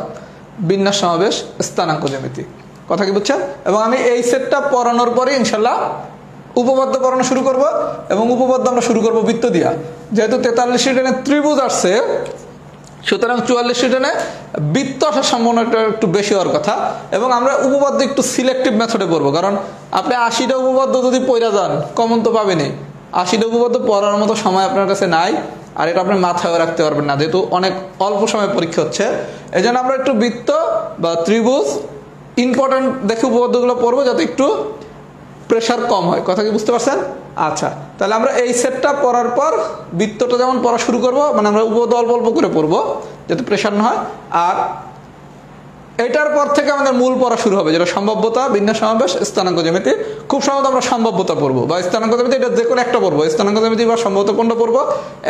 বিন্যাস সমাবেশ, স্থানাঙ্ক জ্যামিতি। কথা কি বুঝছেন? এবং আমি এই সেটটা পড়ানোর পরে ইনশাল্লাহ উপপাদ্য পড়ানো শুরু করব, এবং উপপাদ্য আমরা শুরু করব বৃত্ত দিয়া। যেহেতু 43 রিটেনে ত্রিভুজ আসছে, সুতরাং 44 রিটেনে বৃত্ত আসার সম্ভাবনাটা একটু বেশি হওয়ার কথা। এবং আমরা উপপাদ্য একটু সিলেক্টিভ মেথডে পড়বো, কারণ আপনি 80টা উপপাদ্য যদি পড়া যান কমন তো পাবেনই। 80টা উপপাদ্য পড়ার মতো সময় আপনার কাছে নাই, আর এটা আপনি মাথায় রাখতে পারবেন না, যেহেতু অনেক অল্প সময় পরীক্ষা হচ্ছে। এই জন্য আমরা একটু বৃত্ত বা ত্রিভুজ ইম্পর্টেন্ট দেখে উপপাদ্যগুলো পড়বো, যাতে একটু প্রেশার কম হয়। কথা কি বুঝতে পারছেন? আচ্ছা, তাহলে আমরা এই সেটটা পড়ার পর বৃত্তটা যেমন পড়া শুরু করবো, মানে আমরা উপপাদ্য অল্প অল্প করে পড়বো, যাতে প্রেশার না হয়। আর এটার পর থেকে আমাদের মূল পড়া শুরু হবে, যেটা সম্ভাব্যতা, বিন্যাস সমাবেশ, স্থানাঙ্ক জ্যামিতি। খুব সম্ভবত আমরা সম্ভাব্যতা পড়বো বা স্থানাঙ্ক জ্যামিতি, এটা যে কোনো একটা পড়বো, স্থানাঙ্ক জ্যামিতি বা সম্ভাব্যতা কোনটা পড়বো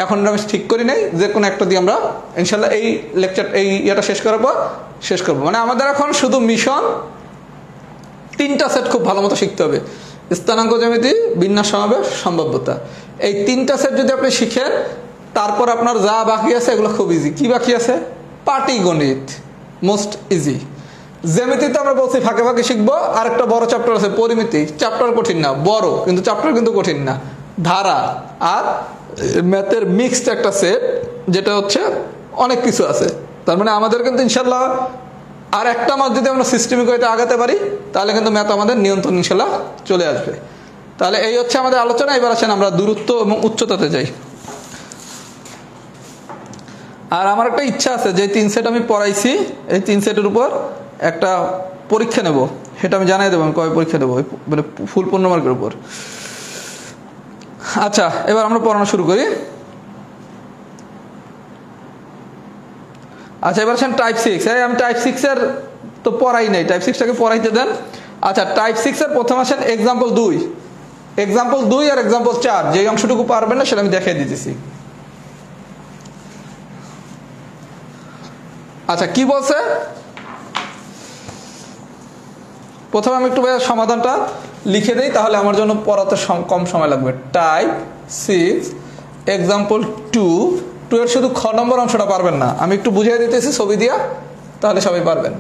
এখন আমি ঠিক করি নাই, যে কোনো একটা দিয়ে আমরা ইনশাল্লাহ এই লেকচার এই ইয়েটা শেষ করার পর শেষ করবো। মানে আমাদের এখন শুধু মিশন 3টা সেট খুব ভালো মতো শিখতে হবে, স্থানাঙ্ক জ্যামিতি, বিন্যাস সমাবেশ, সম্ভাব্যতা। এই 3টা সেট যদি আপনি শিখেন, তারপর আপনার যা বাকি আছে এগুলো খুব ইজি। কি বাকি আছে? পাটিগণিত মোস্ট ইজি। জ্যামিতিতে আমরা বলছি ফাঁকে ফাঁকে শিখবো। আর একটা বড় চ্যাপ্টার আছে পরিমিতি, চ্যাপ্টার কঠিন না, বড় কিন্তু চ্যাপ্টার কিন্তু কঠিন না। ধারা আর ম্যাথের মিক্সড একটা সেট, যেটা হচ্ছে অনেক কিছু আছে। তার মানে আমাদের কিন্তু ইনশাল্লাহ আর একটা মাস যদি আমরা সিস্টেমিক ওয়েতে আগাতে পারি, তাহলে কিন্তু ম্যাথ আমাদের নিয়ন্ত্রণ ইনশাল্লাহ চলে আসবে। তাহলে এই হচ্ছে আমাদের আলোচনা। এবার আসেন আমরা দূরত্ব এবং উচ্চতাতে যাই। আর আমার একটা ইচ্ছা আছে যে 3 সেট আমি পড়াইছি, এই 3 সেটের উপর একটা পরীক্ষা নেব, সেটা আমি জানাই দেবো আমি কবে পরীক্ষা দেবো, মানে ফুল 15 মার্কের উপর। আচ্ছা, এবার আমরা পড়ানো শুরু করি। আচ্ছা, এবার আসেন টাইপ 6। আমি টাইপ 6 এর তো পড়াই নাই, টাইপ 6টাকে পড়াইতে দেন। আচ্ছা, টাইপ 6 এর প্রথম আসেন এক্সাম্পল 2। এক্সাম্পল 2 আর এক্সাম্পল 4, যে অংশটুকু পারবেন না সেটা আমি দেখিয়ে দিতেছি। আচ্ছা, কি বলছে প্রথমে আমি একটু সমাধানটা লিখে দেই, তাহলে আমার জন্য পড়াতে কম সময় লাগবে। টাইপ 6 এক্সাম্পল 2 এর শুধু খ নম্বর অংশটা পারবেন না, আমি একটু বুঝিয়ে দিতেছি ছবি দিয়া, তাহলে সবাই পারবেন।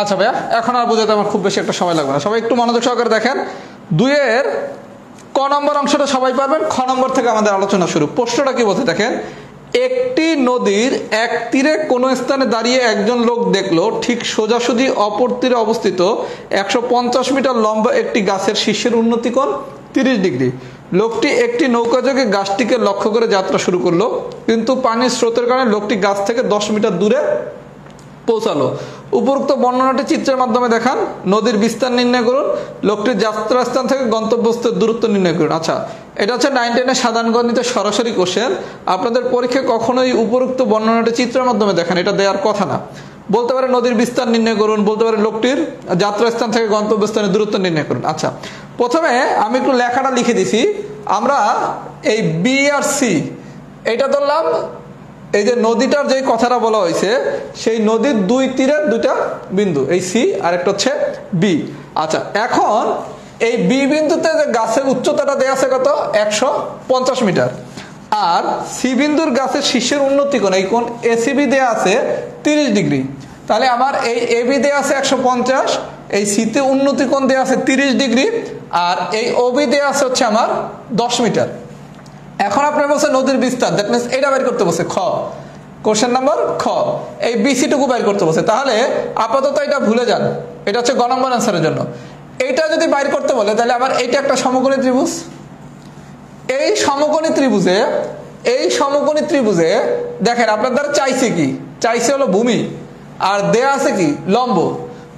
আচ্ছা ভাইয়া, এখন আর বোঝাতে আমার খুব বেশি একটা সময় লাগবে না, সবাই একটু মনোযোগ সহকারে দেখেন। 2 এর ক নম্বর অংশটা সবাই পারবেন, খ নম্বর থেকে আমাদের আলোচনা শুরু। প্রশ্নটা কি বলতে দেখেন, একটি নদীর এক তীরে কোনো স্থানে দাঁড়িয়ে একজন লোক দেখলো ঠিক সোজাসুজি অপর তীরে অবস্থিত 150 মিটার লম্বা একটি গাছের শীর্ষের উন্নতি কোণ 30 ডিগ্রি। লোকটি একটি নৌকাযোগে গাছটিকে লক্ষ্য করে যাত্রা শুরু করলো, কিন্তু পানির স্রোতের কারণে লোকটি গাছ থেকে 10 মিটার দূরে পৌঁছালো। উপরোক্ত বর্ণনাটি চিত্রের মাধ্যমে দেখান। নদীর বিস্তার নির্ণয় করুন। লোকটির যাত্রাস্থান থেকে গন্তব্যস্থলের দূরত্ব নির্ণয় করুন। আচ্ছা, এটা হচ্ছে 9 10 সাধারণ গণিতের সরাসরি কোশ্চেন। আপনাদের পরীক্ষায় কখনোই উপরোক্ত বর্ণনাটি চিত্রের মাধ্যমে দেখান, এটা দেওয়ার কথা না। বলতে পারে নদীর বিস্তার নির্ণয় করুন, বলতে পারে লোকটির যাত্রাস্থান থেকে গন্তব্যস্থানের দূরত্ব নির্ণয় করুন। আচ্ছা, প্রথমে আমি একটু লেখাটা লিখে দিছি। আমরা এই বি আর সি এটা ধরলাম, এই যে নদীটার যে কথাটা বলা হয়েছে সেই নদীর 2 তীরে 2টা বিন্দু, এই সি আর একটা হচ্ছে বি। আচ্ছা, এখন এই বি বিন্দুতে যে গাছের উচ্চতাটা দেয়া আছে কত, 150 মিটার। আর সি বিন্দুর গাছের শীর্ষের উন্নতি কোণ, এই কোণ এসিবি দেয়া আছে 30 ডিগ্রি। তাহলে আমার এই এবি দেয়া আছে 150, এই সিতে উন্নতি কোণ দেয়া আছে 30 ডিগ্রি, আর এই ওবি দেয়া আছে হচ্ছে আমার 10 মিটার। এখন আপনার বলছে নদীর বিস্তার, দ্যাট মিনস এটা বের করতে বলছে খ, কোশ্চেন নাম্বার খ, এই বিসি টুকু বের করতে বলছে। তাহলে আপাতত এটা ভুলে যান, এটা হচ্ছে গ নম্বর অ্যান্সারের জন্য। এইটা যদি বাইর করতে বলে তাহলে আবার এইটা একটা সমকোণী ত্রিভুজ, এই সমকোণী ত্রিভুজে দেখেন আপনার দ্বারা চাইছে কি, চাইছে হলো ভূমি আর দেয়া আছে কি লম্ব,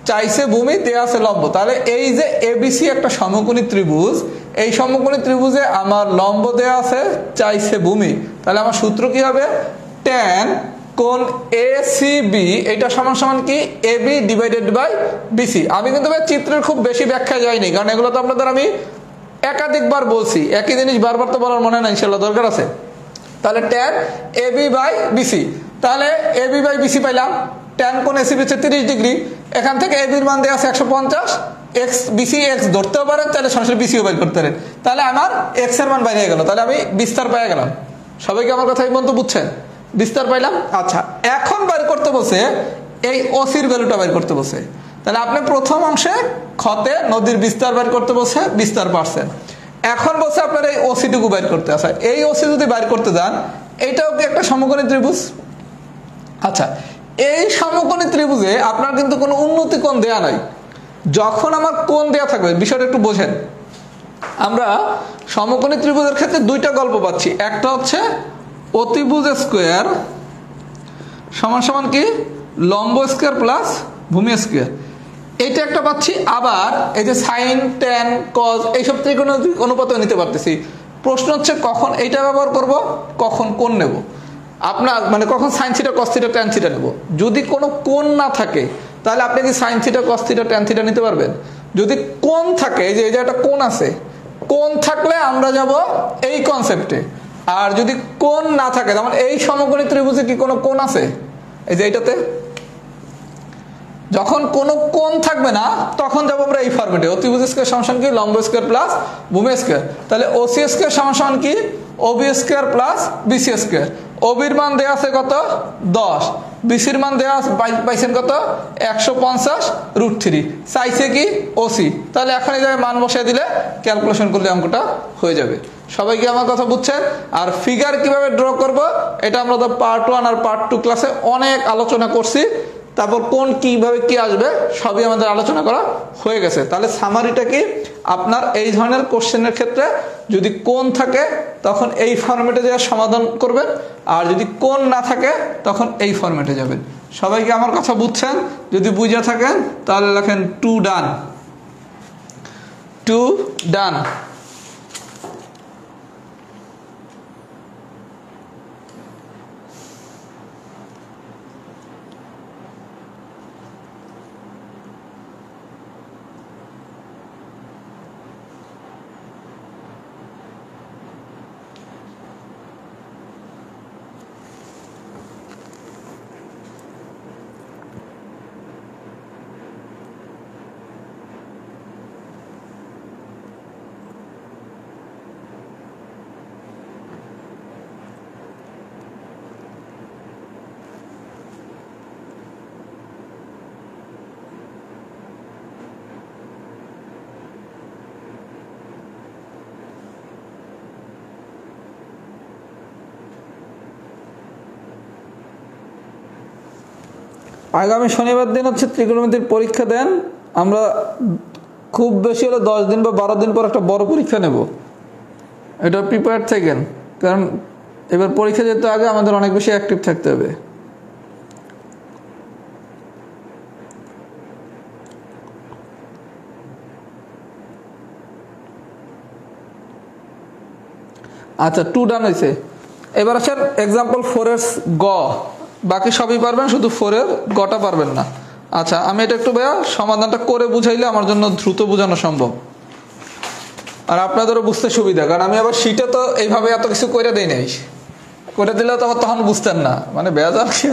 চাইছে ভূমি দেয়া আছে লম্ব। তাহলে এই যে এবিসি একটা সমকোণী ত্রিভুজ, এই সমকোণী ত্রিভুজে আমার লম্ব দেয়া আছে, চাইছে ভূমি, তাহলে আমার সূত্র কি হবে, tan কোণ এসিবি এটা সমান সমান কি এবি ডিভাইডেড বাই বিসি। আমি কিন্তু চিত্রের খুব বেশি ব্যাখ্যা যাইনি, কারণ এগুলো তো আপনাদের আমি একাধিকবার বলছি, একই জিনিস বারবার তো বলার মনে নাই, ইনশাল্লাহ দরকার আছে। তাহলে tan এবি বাই বিসি, তাহলে এবি বাই বিসি পাইলাম, tan কোণ এসিবি হচ্ছে 30 ডিগ্রি, এখান থেকে এবির মান দেওয়া আছে 150, এক্স বিসি এক্স ধরতেও পারেন, তাহলে সরাসরি বিসিও বের করতে পারেন, তাহলে আমার এক্স এর মান বাইরে গেল, তাহলে আমি বিস্তার পেয়ে গেলাম। সবাইকে আমার কথা এই পর্যন্ত বুঝছেন, বিস্তার পাইলাম। আচ্ছা এখন বের করতে বসে এই ওসির ভ্যালুটা বের করতে বসে, তাহলে আপনি প্রথম অংশে খতে নদীর বিস্তার বের করতে বসে বিস্তার পারছেন, এখন বসে আপনার এই ওসি টুকু বের করতে আসে। এই ওসি যদি বের করতে যান, এইটাও কি একটা সমকোণী ত্রিভুজ? আচ্ছা এই সমকোণী ত্রিভুজে আপনার কিন্তু কোনো উন্নতি কোণ দেয়া নাই, যখন আমার কোণ দেয়া থাকবে, বিষয়টা একটু বোঝেন। আমরা সমকোণী ত্রিভুজের ক্ষেত্রে দুইটা গল্প পাচ্ছি, একটা হচ্ছে অতিভুজ স্কোয়ার সমান সমান কি লম্ব স্কোয়ার প্লাস ভূমি স্কোয়ার, এইটা একটা পাচ্ছি। আবার এই যে সাইন ট্যান কজ এইসব ত্রিকোণমিতিক অনুপাতও নিতে পারতেছি। প্রশ্ন হচ্ছে কখন এইটা ব্যবহার করব, কখন কোণ নেব, আপনার মানে কখন sine theta cos theta tan theta নেব। যদি কোনো কোণ না থাকে তাহলে আপনি কি sine theta cos theta tan theta নিতে পারবেন? যদি কোণ থাকে, যে এই যে একটা কোণ আছে, কোণ থাকলে আমরা যাব এই কনসেপ্টে। আর যদি কোণ না থাকে, যেমন এই সমকোণী ত্রিভুজে কি কোনো কোণ আছে, এই যে এইটাতে যখন কোনো কোণ থাকবে না তখন যাবো আমরা এই ফরম্যাটে, অতিভুজ স্কয়ার সমান কি লম্ব স্কয়ার প্লাস ভূমি স্কয়ার। তাহলে ওসি স্কয়ার সমান কি OB square plus BC square. ওবির মান দেওয়া আছে কত 10, বিসির মান দেওয়া পাইছেন কত 150√3, চাইছে কি ওসি। তাহলে এখন এই জায়গায় মান বসিয়ে দিলে ক্যালকুলেশন করলে অঙ্কটা হয়ে যাবে। সবাই কি আমার কথা বুঝছেন? আর ফিগার কিভাবে ড্র করব এটা আমরা তো পার্ট 1 আর পার্ট 2 ক্লাসে অনেক আলোচনা করছি, তারপর কোন কিভাবে কি আসবে সবই আমাদের আলোচনা করা হয়ে গেছে। তাহলে সামারিটা কি, আপনার এই ধরনের কোশ্চেনের ক্ষেত্রে যদি কোণ থাকে তখন এই ফরম্যাটে যা সমাধান করবেন, আর যদি কোণ না থাকে তখন এই ফরম্যাটে যাবেন। সবাই কি আমার কথা বুঝছেন? যদি বুঝে থাকেন তাহলে লেখেন 2 ডান, 2 ডান। আগামী শনিবার দিন হচ্ছে ত্রিকোণমিতির পরীক্ষা দেন। আমরা খুব বেশি হলে 10 দিন বা 12 দিন পর একটা বড় পরীক্ষা নেব, এটা প্রিপেয়ার থাকেন, কারণ এবার পরীক্ষা যেতে আগে আমাদের অনেক বেশি অ্যাক্টিভ থাকতে হবে। আচ্ছা 2 ডান হয়েছে। এবার আসেন এক্সাম্পল 4 এর গ, বাকি সবই পারবেন, শুধু 4 এর গটা পারবেন না। আচ্ছা আমি এটা একটু ভাইয়া সমাধানটা করে বুঝাইলে আমার জন্য দ্রুত বোঝানো সম্ভব আর আপনাদেরও বুঝতে সুবিধা, কারণ আমি আবার শীটে তো এইভাবে এত কিছু করে দেই নাই, করে দিলেও তো তখন বুঝতেন না, মানে বেজার কি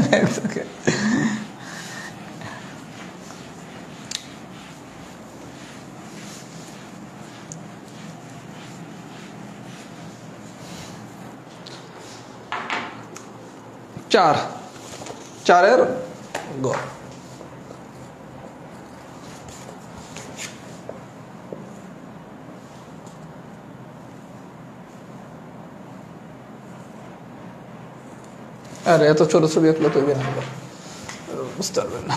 4 এর গ। আরে এত ছোট ছবি আঁকলে তো না, বুঝতে পারবেন না।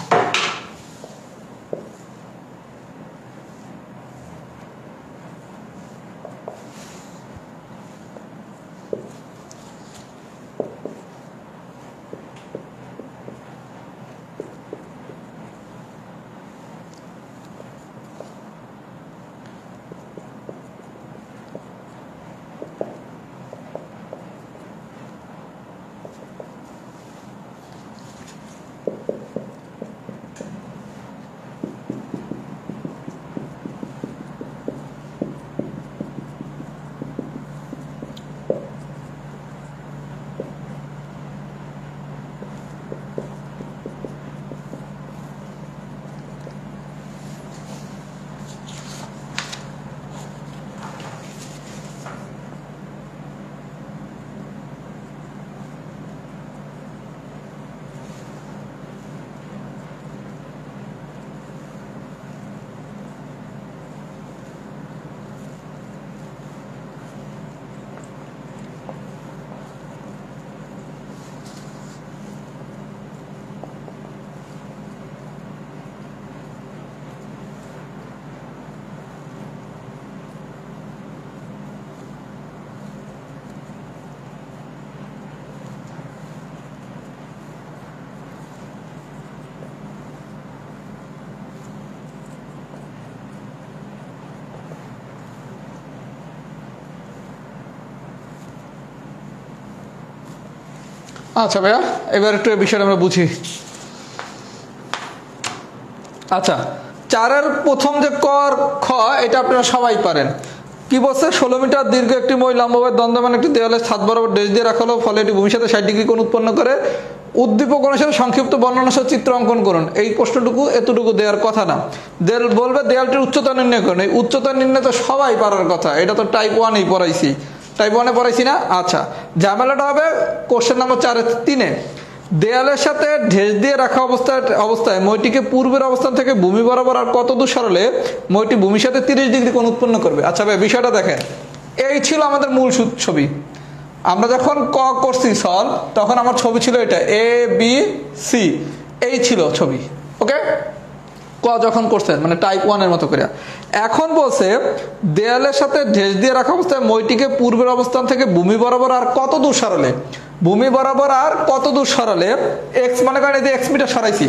আচ্ছা ভাইয়া, এবার একটু এই বিষয়টা আমরা বুঝি। আচ্ছা, 4-এর প্রথম যে কর খ, এটা আপনারা সবাই পারেন। কি বলছে? 16 মিটার দীর্ঘ একটি মই লম্বভাবে দ্বন্দ্বমান একটি দেওয়ালের ছাদ বরাবর ড্যাশ দিয়ে রাখা হলো, ফলে এটি ভূমির সাথে 60 ডিগ্রি কোণ উৎপন্ন করে। উদ্দীপক অনুসারে সংক্ষিপ্ত বর্ণনা সহ চিত্র অঙ্কন করুন। এই প্রশ্নটুকু এতটুকু দেওয়ার কথা না, বলবে দেয়ালটির উচ্চতা নির্ণয় করুন। এই উচ্চতা নির্ণয় তো সবাই পারার কথা, এটা তো টাইপ 1-এই পড়াইছি, টাইপ 1-এ পড়াইছি না? আচ্ছা, ঝামেলাটা হবে কোশ্চেন নাম্বার 4-3-এ। দেয়ালের সাথে ঢেস দিয়ে রাখা অবস্থায় মইটিকে পূর্বের অবস্থান থেকে ভূমি বরাবর আর কত দূর সরলে মইটি ভূমির সাথে 30 ডিগ্রি কোণ উৎপন্ন করবে। আচ্ছা ভাই, বিষয়টা দেখেন, এই ছিল আমাদের মূল ছবি। আমরা যখন ক করছি সলভ, তখন আমার ছবি ছিল এটা ABC, এই ছিল ছবি। ওকে, ক যখন করছেন মানে টাইপ 1-এর মতো করে। এখন বলছে দেয়ালের সাথে ঢেস দিয়ে রাখা অবস্থায় মইটিকে পূর্বের অবস্থান থেকে ভূমি বরাবর আর কত দূর সরালে, ভূমি বরাবর আর কত দূর সরালে, এক্স মনে করেন এই যে এক্স মিটার সরাইছি,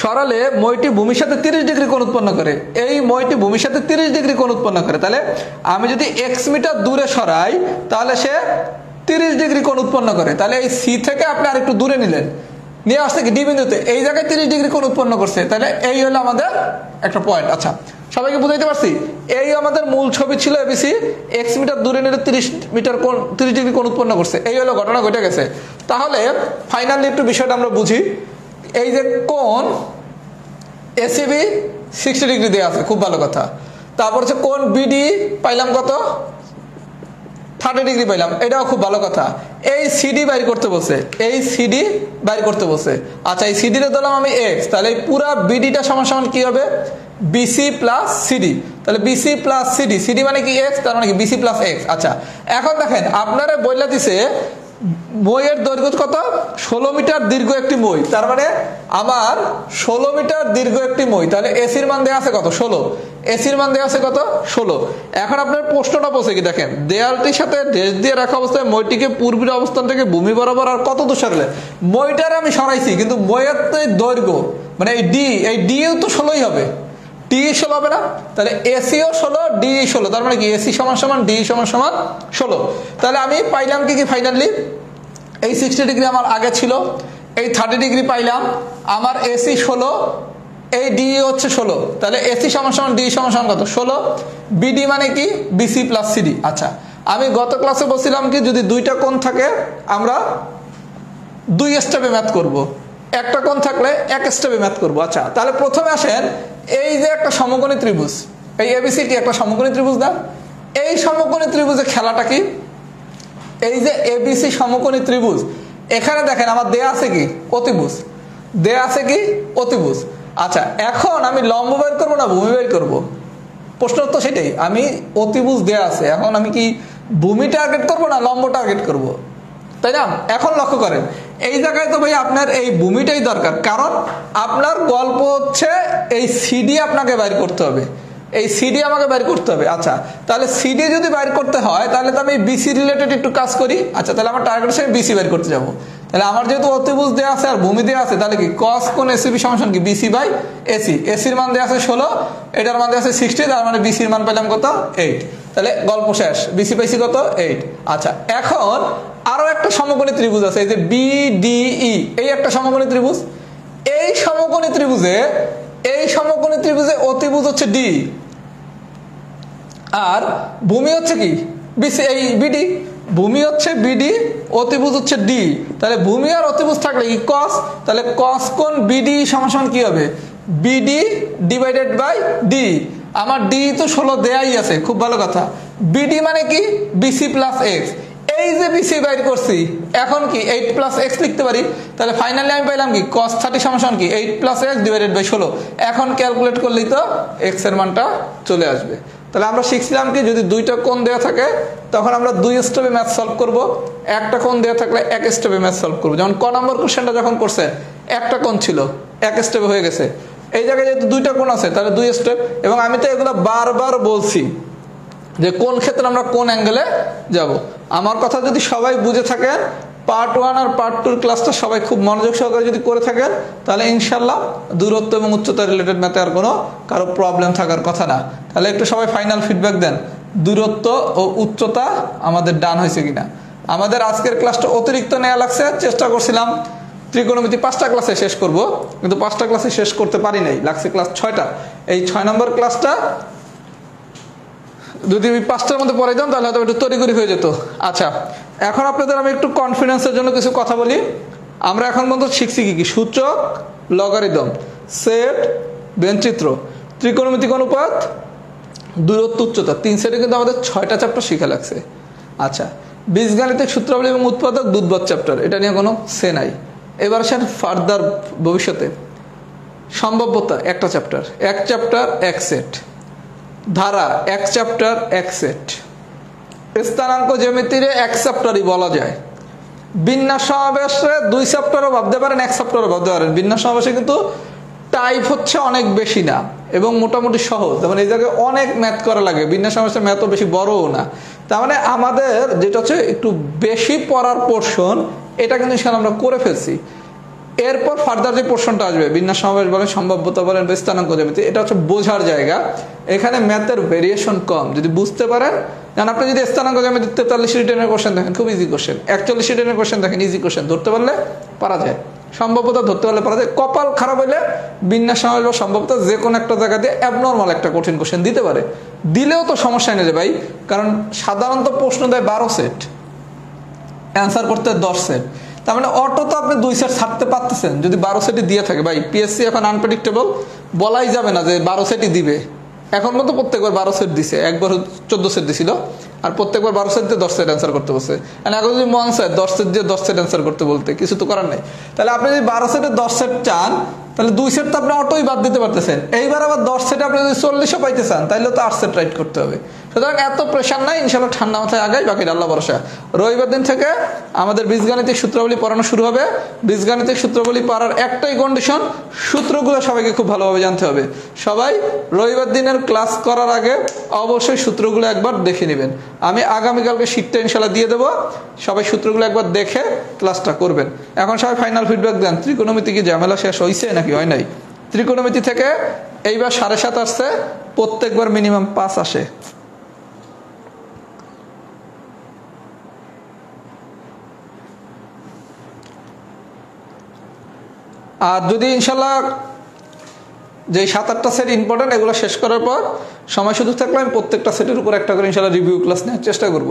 সরালে মইটি ভূমির সাথে 30 ডিগ্রি কোণ উৎপন্ন করে। এই মইটি ভূমির সাথে 30 ডিগ্রি কোণ উৎপন্ন করে, তাহলে আমি যদি এক্স মিটার দূরে সরাই তাহলে সে 30 ডিগ্রি কোণ উৎপন্ন করে। তাহলে এই সি থেকে আপনি আরেকটু দূরে নিলেন, নিয়ে আসতে কি ডি বিন্দুতে এই জায়গায় 30 ডিগ্রি কোণ উৎপন্ন করছে, তাহলে এই হলো আমাদের একটা পয়েন্ট। আচ্ছা, সবাইকে বুঝাইতে পারছি? এই আমাদের মূল ছবি ছিল এবিসি, এক্স মিটার দূরে নিলে 30 ডিগ্রি কোণ উৎপন্ন করছে, এই হলো ঘটনা ঘটে গেছে। তাহলে ফাইনালি একটু বিষয়টা আমরা বুঝি। এই যে কোণ এসিবি 60 ডিগ্রি দেওয়া আছে, খুব ভালো কথা। তারপর হচ্ছে কোণ বিডি পাইলাম কত, 30 ডিগ্রি পাইলাম, এটাও খুব ভালো কথা। এই সিডি বাইর করতে বলছে, এই সিডি বাইর করতে বলছে। আচ্ছা, এই সিডি তে দিলাম আমি এক্স, তাহলে এই পুরা বিডিটা সমান সমান কি হবে? BC plus CD. তাহলে বিসি প্লাস সিডি, সিডি মানে কি এক্স, তার মানে কি বিসি প্লাস এক্স। আচ্ছা, এখন দেখেন আপনারা বইলা দিছে মইয়ের দৈর্ঘ্য কত? 16 মিটার দীর্ঘ একটি মই, তার মানে আমার 16 মিটার দীর্ঘ একটি মই। তাহলে এসির মান দেওয়া আছে কত? 16। এসির মান দেওয়া আছে কত? 16। এখন আপনার প্রশ্নটা বসে কি দেখেন, দেয়ালটির সাথে ঢেস দিয়ে রাখা অবস্থায় মইটিকে পূর্বের অবস্থান থেকে ভূমি বরাবর আর কত দূর সরালে? মইটারে আমি সরাইছি, কিন্তু মইয়ের তো দৈর্ঘ্য মানে এই ডিও তো 16ই হবে, ডি 16 হবে না? তাহলে এসিও 16, ডি 16, তার মানে কি এসি সমান সমান ডি সমান সমান 16। তাহলে আমি পাইলাম কি ফাইনালি, এই 60 ডিগ্রি আমার আগে ছিল, এই 30 ডিগ্রি পাইলাম, আমার এসি 16, এই ডি হচ্ছে 16, তাহলে এসি সমান সমান ডি সমান সমান কত? 16। বিডি মানে কি? BC plus CD. আচ্ছা, আমি গত ক্লাসে বলছিলাম কি যদি দুইটা কোণ থাকে আমরা 2 স্টেপে ম্যাথ করব, একটা কোণ থাকলে 1 স্টেপে ম্যাথ করব। আচ্ছা, তাহলে প্রথমে আসেন, এই যে একটা সমকোণী ত্রিভুজ, এই এবিসি কি একটা সমকোণী ত্রিভুজ না? এই সমকোণী ত্রিভুজের খেলাটা কি? এই যে এবিসি সমকোণী ত্রিভুজ, এখানে দেখেন আমার দেয়া আছে কি? অতিভুজ। দেয়া আছে কি? অতিভুজ। আচ্ছা, এখন আমি লম্ব বের করবো না ভূমি বের করব? প্রশ্ন তো সেটাই, আমি অতিভুজ দেয়া আছে, এখন আমি কি ভূমি টার্গেট করবো না লম্ব টার্গেট করব? তাই না? এখন লক্ষ্য করেন এই জায়গায় তো ভাই আপনার এই ভূমিটাই দরকার, কারণ আপনার গল্প হচ্ছে এই সিডি আপনাকে বাইর করতে হবে, এই সিডি আমাকে বাইর করতে হবে। আচ্ছা, তাহলে সিডি যদি বাইর করতে হয় তাহলে তো আমি বিসি রিলেটেড একটু কাজ করি। আচ্ছা, তাহলে আমার টার্গেট হিসেবে বিসি বাইর করতে যাবো। তাহলে আমার যেহেতু অতিভুজ দেওয়া আছে আর ভূমি দেওয়া আছে, তাহলে কি কস কোণ এসিবি সমান কি বিসি বাই এসি। এসির মান দেওয়া আছে 16, এটার মান দেওয়া আছে 60, তার মানে বিসির মান পেলাম কত 8। তাহলে গল্প শেষ, বিসি পাইছি কত 8। আচ্ছা, এখন আরো একটা সমকোণী ত্রিভুজ আছে, এই যে বিডিই, এই একটা সমকোণী ত্রিভুজ। এই সমকোণী ত্রিভুজে অতিভুজ হচ্ছে ডি আর ভূমি হচ্ছে কি বিসি, এই বিডি। ভূমি হচ্ছে বিডি, অতিভুজ হচ্ছে ডি। তাহলে ভূমি আর অতিভুজ থাকলে কি কস, তাহলে কস কোণ বিডি সমান কি হবে বিডি ডিভাইডেড বাই ডি। আমার ডি তো 16 দেয়াই আছে, খুব ভালো কথা। বিডি মানে কি বিসি প্লাস এক্স। এই যে বিসি বাইর করছি, এখন কি 8 প্লাস এক্স লিখতে পারি। তাহলে ফাইনালি আমি পাইলাম কি cos 30 সমান কি 8 প্লাস এক্স ডিভাইডেড বাই 16। এখন ক্যালকুলেট করলেই তো এক্স এর মানটা চলে আসবে। তাহলে আমরা শিখছিলাম কি যদি দুইটা কোণ দেওয়া থাকে তখন আমরা 2 স্টেপে ম্যাথ সলভ করব, একটা কোণ দেওয়া থাকলে 1 স্টেপে ম্যাথ সলভ করব। যেমন ক নম্বর কোশ্চেনটা যখন করছে একটা কোণ ছিল, 1 স্টেপে হয়ে গেছে। এই জায়গায় যেহেতু দুইটা কোণ আছে তাহলে 2 স্টেপ। এবং আমি তো এগুলো বারবার বলছি যে কোন ক্ষেত্রে আমরা কোন অ্যাঙ্গেলে যাব। আমার কথা যদি সবাই বুঝে থাকেন, পার্ট 1 আর পার্ট 2 ক্লাসটা সবাই খুব মনোযোগ সহকারে যদি করে থাকেন, তাহলে ইনশাল্লাহ দূরত্ব এবং উচ্চতা রিলেটেড ম্যাথে আর কোনো কারো প্রবলেম থাকার কথা না। তাহলে একটু সবাই ফাইনাল ফিডব্যাক দেন, দূরত্ব ও উচ্চতা আমাদের ডান হয়েছে কিনা। আমাদের আজকের ক্লাসটা অতিরিক্ত নেওয়া লাগছে, চেষ্টা করছিলাম ত্রিকোণমিতি 5টা ক্লাসে শেষ করব, কিন্তু 5টা ক্লাসে শেষ করতে পারি নাই, লাগছে ক্লাস 6টা। এই 6 নম্বর ক্লাসটা যদি 5টার মধ্যে পড়ে যান তাহলে হয়তো একটু তড়িঘড়ি হয়ে যেত। আচ্ছা, এখন আপনাদের আমি একটু কনফিডেন্সের জন্য কিছু কথা বলি। আমরা এখন পর্যন্ত শিখছি কি কি, সূচক, লগারিদম, সেট, বেঞ্চিত্র, ত্রিকোণমিতিক অনুপাত, দূরত্ব, উচ্চতা, 3 সেটে কিন্তু আমাদের 6টা চ্যাপ্টার শিখা লাগছে। আচ্ছা, বীজগাণিতিক সূত্রাবলী এবং উৎপাদক দুধবৎ চ্যাপ্টার, এটা নিয়ে কোনো সে নাই। এবার আসেন ফার্দার ভবিষ্যতে সম্ভাব্যতা, একটা চ্যাপ্টার, এক চ্যাপ্টার এক সেট, ধারা এক চ্যাপ্টার এক সেট, স্থানাঙ্ক জ্যামিতির এক চ্যাপ্টারই বলা যায়। বিন্যাস সমাবেশে 2 চ্যাপ্টারও ভাবতে পারেন, 1 চ্যাপ্টারও ভাবতে পারেন। বিন্যাস সমাবেশে কিন্তু টাইপ হচ্ছে অনেক বেশি না এবং মোটামুটি সহজ, যেমন এই জায়গায় অনেক ম্যাথ করা লাগে। বিন্যাস সমাবেশের ম্যাথও বেশি বড়ও না। তার মানে আমাদের যেটা হচ্ছে একটু বেশি পড়ার পোর্শন, এটা কিন্তু সেখানে আমরা করে ফেলছি। এরপর ফার্দার যে পোর্শনটা আসবে, বিন্যাস সমাবেশ বলেন, সম্ভাব্যতা বলেন, স্থানাঙ্ক জ্যামিতি, এটা হচ্ছে বোঝার জায়গা। এখানে ম্যাথের ভেরিয়েশন কম, যদি বুঝতে পারেন। কারণ আপনি যদি স্থানাঙ্ক জ্যামিতি 43 রিটার্নের কোশ্চেন দেখেন, খুব ইজি কোশ্চেন। 41 রিটার্নের কোশ্চেন দেখেন, ইজি কোশ্চেন, ধরতে পারলে পারা যায়। সম্ভাব্যতা ধরতে পারলে পারা যায়। কপাল খারাপ হলে বিন্যাস সমাবেশ বা সম্ভাব্যতা যে কোনো একটা জায়গা দিয়ে অ্যাবনর্মাল একটা কঠিন কোশ্চেন দিতে পারে। দিলেও তো সমস্যা নেই রে ভাই, কারণ সাধারণত প্রশ্ন দেয় 12 সেট, অ্যান্সার করতে 10 সেট। তার মানে অটো তো আপনি 2 সেট ছাড়তে পারতেছেন যদি 12 সেটই দিয়ে থাকে। ভাই পিএসসি এখন আনপ্রেডিক্টেবল, বলাই যাবে না যে 12 সেটই দিবে। এখন মতো প্রত্যেকবার 12 সেট দিছে, একবার 14 সেট দিছিল, আর প্রত্যেকবার 12 সেট দিয়ে 10 সেট অ্যান্সার করতে বলছে। এখন যদি মন চায় 10 সেট দিয়ে 10 সেট অ্যান্সার করতে বলতে, কিছু তো করার নাই। তাহলে আপনি যদি 12 সেটে 10 সেট চান, তাহলে 2 সেট তো আপনি অটোই বাদ দিতে পারতেছেন। এইবার আবার 10 সেটে আপনি যদি 40ও পাইতে চান, তাহলে তো 8 সেট রাইট করতে হবে। সুতরাং এত প্রেশার নাই, ইনশাল্লাহ ঠান্ডা মাথায় আগাই, বাকি আল্লাহ ভরসা। রবিবার দিন থেকে আমাদের বীজগাণিতিক সূত্রাবলী পড়ানো শুরু হবে। বীজগাণিতিক সূত্রাবলী পড়ার একটাই কন্ডিশন, সূত্রগুলো সবাইকে খুব ভালোভাবে জানতে হবে। সবাই রবিবার দিনের ক্লাস করার আগে অবশ্যই সূত্রগুলো একবার দেখে নেবেন। আমি আগামীকালকে শীটটা ইনশাল্লাহ দিয়ে দেবো, সবাই সূত্রগুলো একবার দেখে ক্লাসটা করবেন। এখন সবাই ফাইনাল ফিডব্যাক দেন, ত্রিকোণমিতি কি ঝামেলা শেষ হয়েছে নাকি হয় নাই? ত্রিকোণমিতি থেকে এইবার 7.5 আসছে, প্রত্যেকবার মিনিমাম 5 আসে। আর যদি ইনশাল্লাহ যে 7-8টা সেট ইম্পর্টেন্ট, এগুলো শেষ করার পর সময় সুযোগ থাকলে আমি প্রত্যেকটা সেটের উপর একটা করে ইনশাল্লাহ রিভিউ ক্লাস নেওয়ার চেষ্টা করব।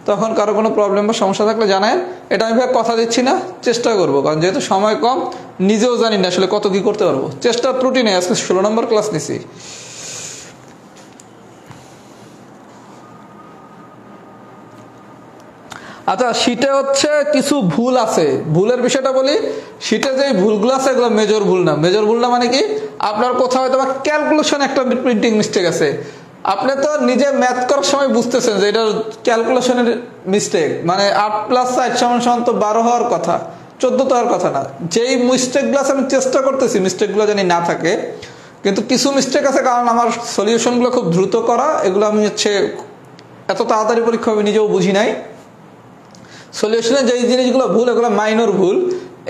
তখন কারো কোনো প্রবলেম বা সমস্যা থাকলে জানায়। এটা আমি ভাই কথা দিচ্ছি না, চেষ্টা করবো, কারণ যেহেতু সময় কম, নিজেও জানি না আসলে কত কি করতে পারবো। চেষ্টার ত্রুটি নেই। আজকে 16 নম্বর ক্লাস নিছি। আচ্ছা, শীটে হচ্ছে কিছু ভুল আছে, ভুলের বিষয়টা বলি। শীটে যে ভুলগুলো আছে এগুলো মেজর ভুল না। মেজর ভুল না মানে কি, আপনার কোথাও হয়তো বা ক্যালকুলেশন একটা প্রিন্টিং মিস্টেক আছে। আপনি তো নিজে ম্যাথ করার সময় বুঝতেছেন যে এটা ক্যালকুলেশনের মিস্টেক, মানে 8 + 8 = তো 12 হওয়ার কথা, 14 তো হওয়ার কথা না। যেই মিস্টেকগুলো আমি চেষ্টা করতেছি মিস্টেকগুলো জানি না থাকে, কিন্তু কিছু মিস্টেক আছে কারণ আমার সলিউশনগুলো খুব দ্রুত করা, এগুলো আমি এত তাড়াতাড়ি পরীক্ষা আমি নিজেও বুঝি নাই। সলিউশনে যেই জিনিসগুলো ভুল এগুলো মাইনর ভুল,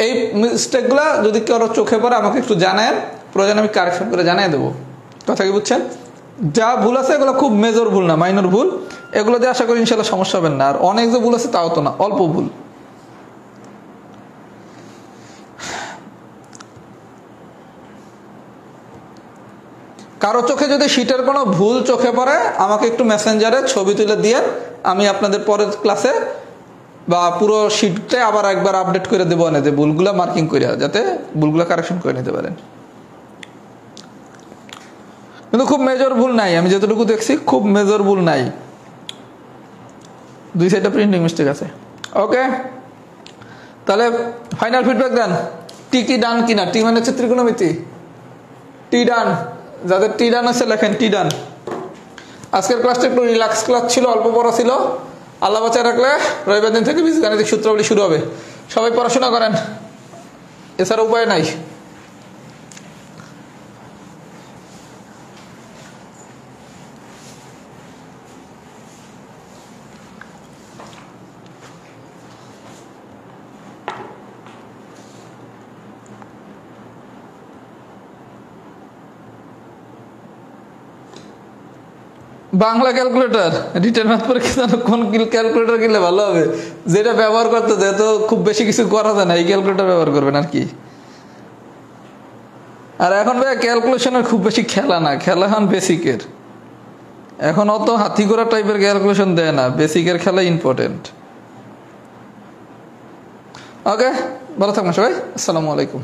এই মিস্টেকগুলো যদি কারো চোখে পড়ে আমাকে একটু জানায়, প্রয়োজন আমি কারেকশন করে জানিয়ে দেবো। কথা কি বুঝছেন? যা ভুল আছে এগুলো খুব মেজর ভুল না, মাইনর ভুল, এগুলো দিয়ে আশা করি ইনশাল্লাহ সমস্যা হবে না। আর অনেক যে ভুল আছে তাও তো না, অল্প ভুল। কারো চোখে যদি শীটের কোনো ভুল চোখে পড়ে আমাকে একটু মেসেঞ্জারে ছবি তুলে দিয়ে আমি আপনাদের পরের ক্লাসে বা পুরো শীটটা আবার একবার আপডেট করে দেবো, না যে ভুলগুলো মার্কিং করে, যাতে ভুলগুলো কারেকশন করে নিতে পারেন। কিন্তু খুব মেজর ভুল নাই, আমি যতটুকু দেখছি খুব মেজর ভুল নাই, 2 সাইডে প্রিন্টিং মিস্টেক আছে। ওকে, তাহলে ফাইনাল ফিডব্যাক দেন, টি কি ডান কিনা? টি মানে হচ্ছে ত্রিকোণমিতি, টি ডান। যাদের টি ডান আছে লেখেন টি ডান। আজকের ক্লাসটা একটু রিল্যাক্স ক্লাস ছিল, অল্প পড়া ছিল। আল্লাহ বাঁচায় রাখলে রবিবার দিন থেকে বীজগাণিতিক সূত্রাবলী শুরু হবে। সবাই পড়াশোনা করেন, এছাড়া উপায় নাই। বাংলা ক্যালকুলেটর রিটেন ম্যাথ পরীক্ষা কোন ক্যালকুলেটর কিনলে ভালো হবে? যেটা ব্যবহার করতে যেহেতু খুব বেশি কিছু করা যায় না, এই ক্যালকুলেটর ব্যবহার করবেন আর কি। আর এখন ভাই ক্যালকুলেশনের খুব বেশি খেলা না, খেলা এখন বেসিকের। এখন অত হাতি ঘোড়া টাইপের ক্যালকুলেশন দেয় না, বেসিকের খেলা ইম্পর্টেন্ট। ওকে, ভালো থাকবেন সবাই, আসসালামু আলাইকুম।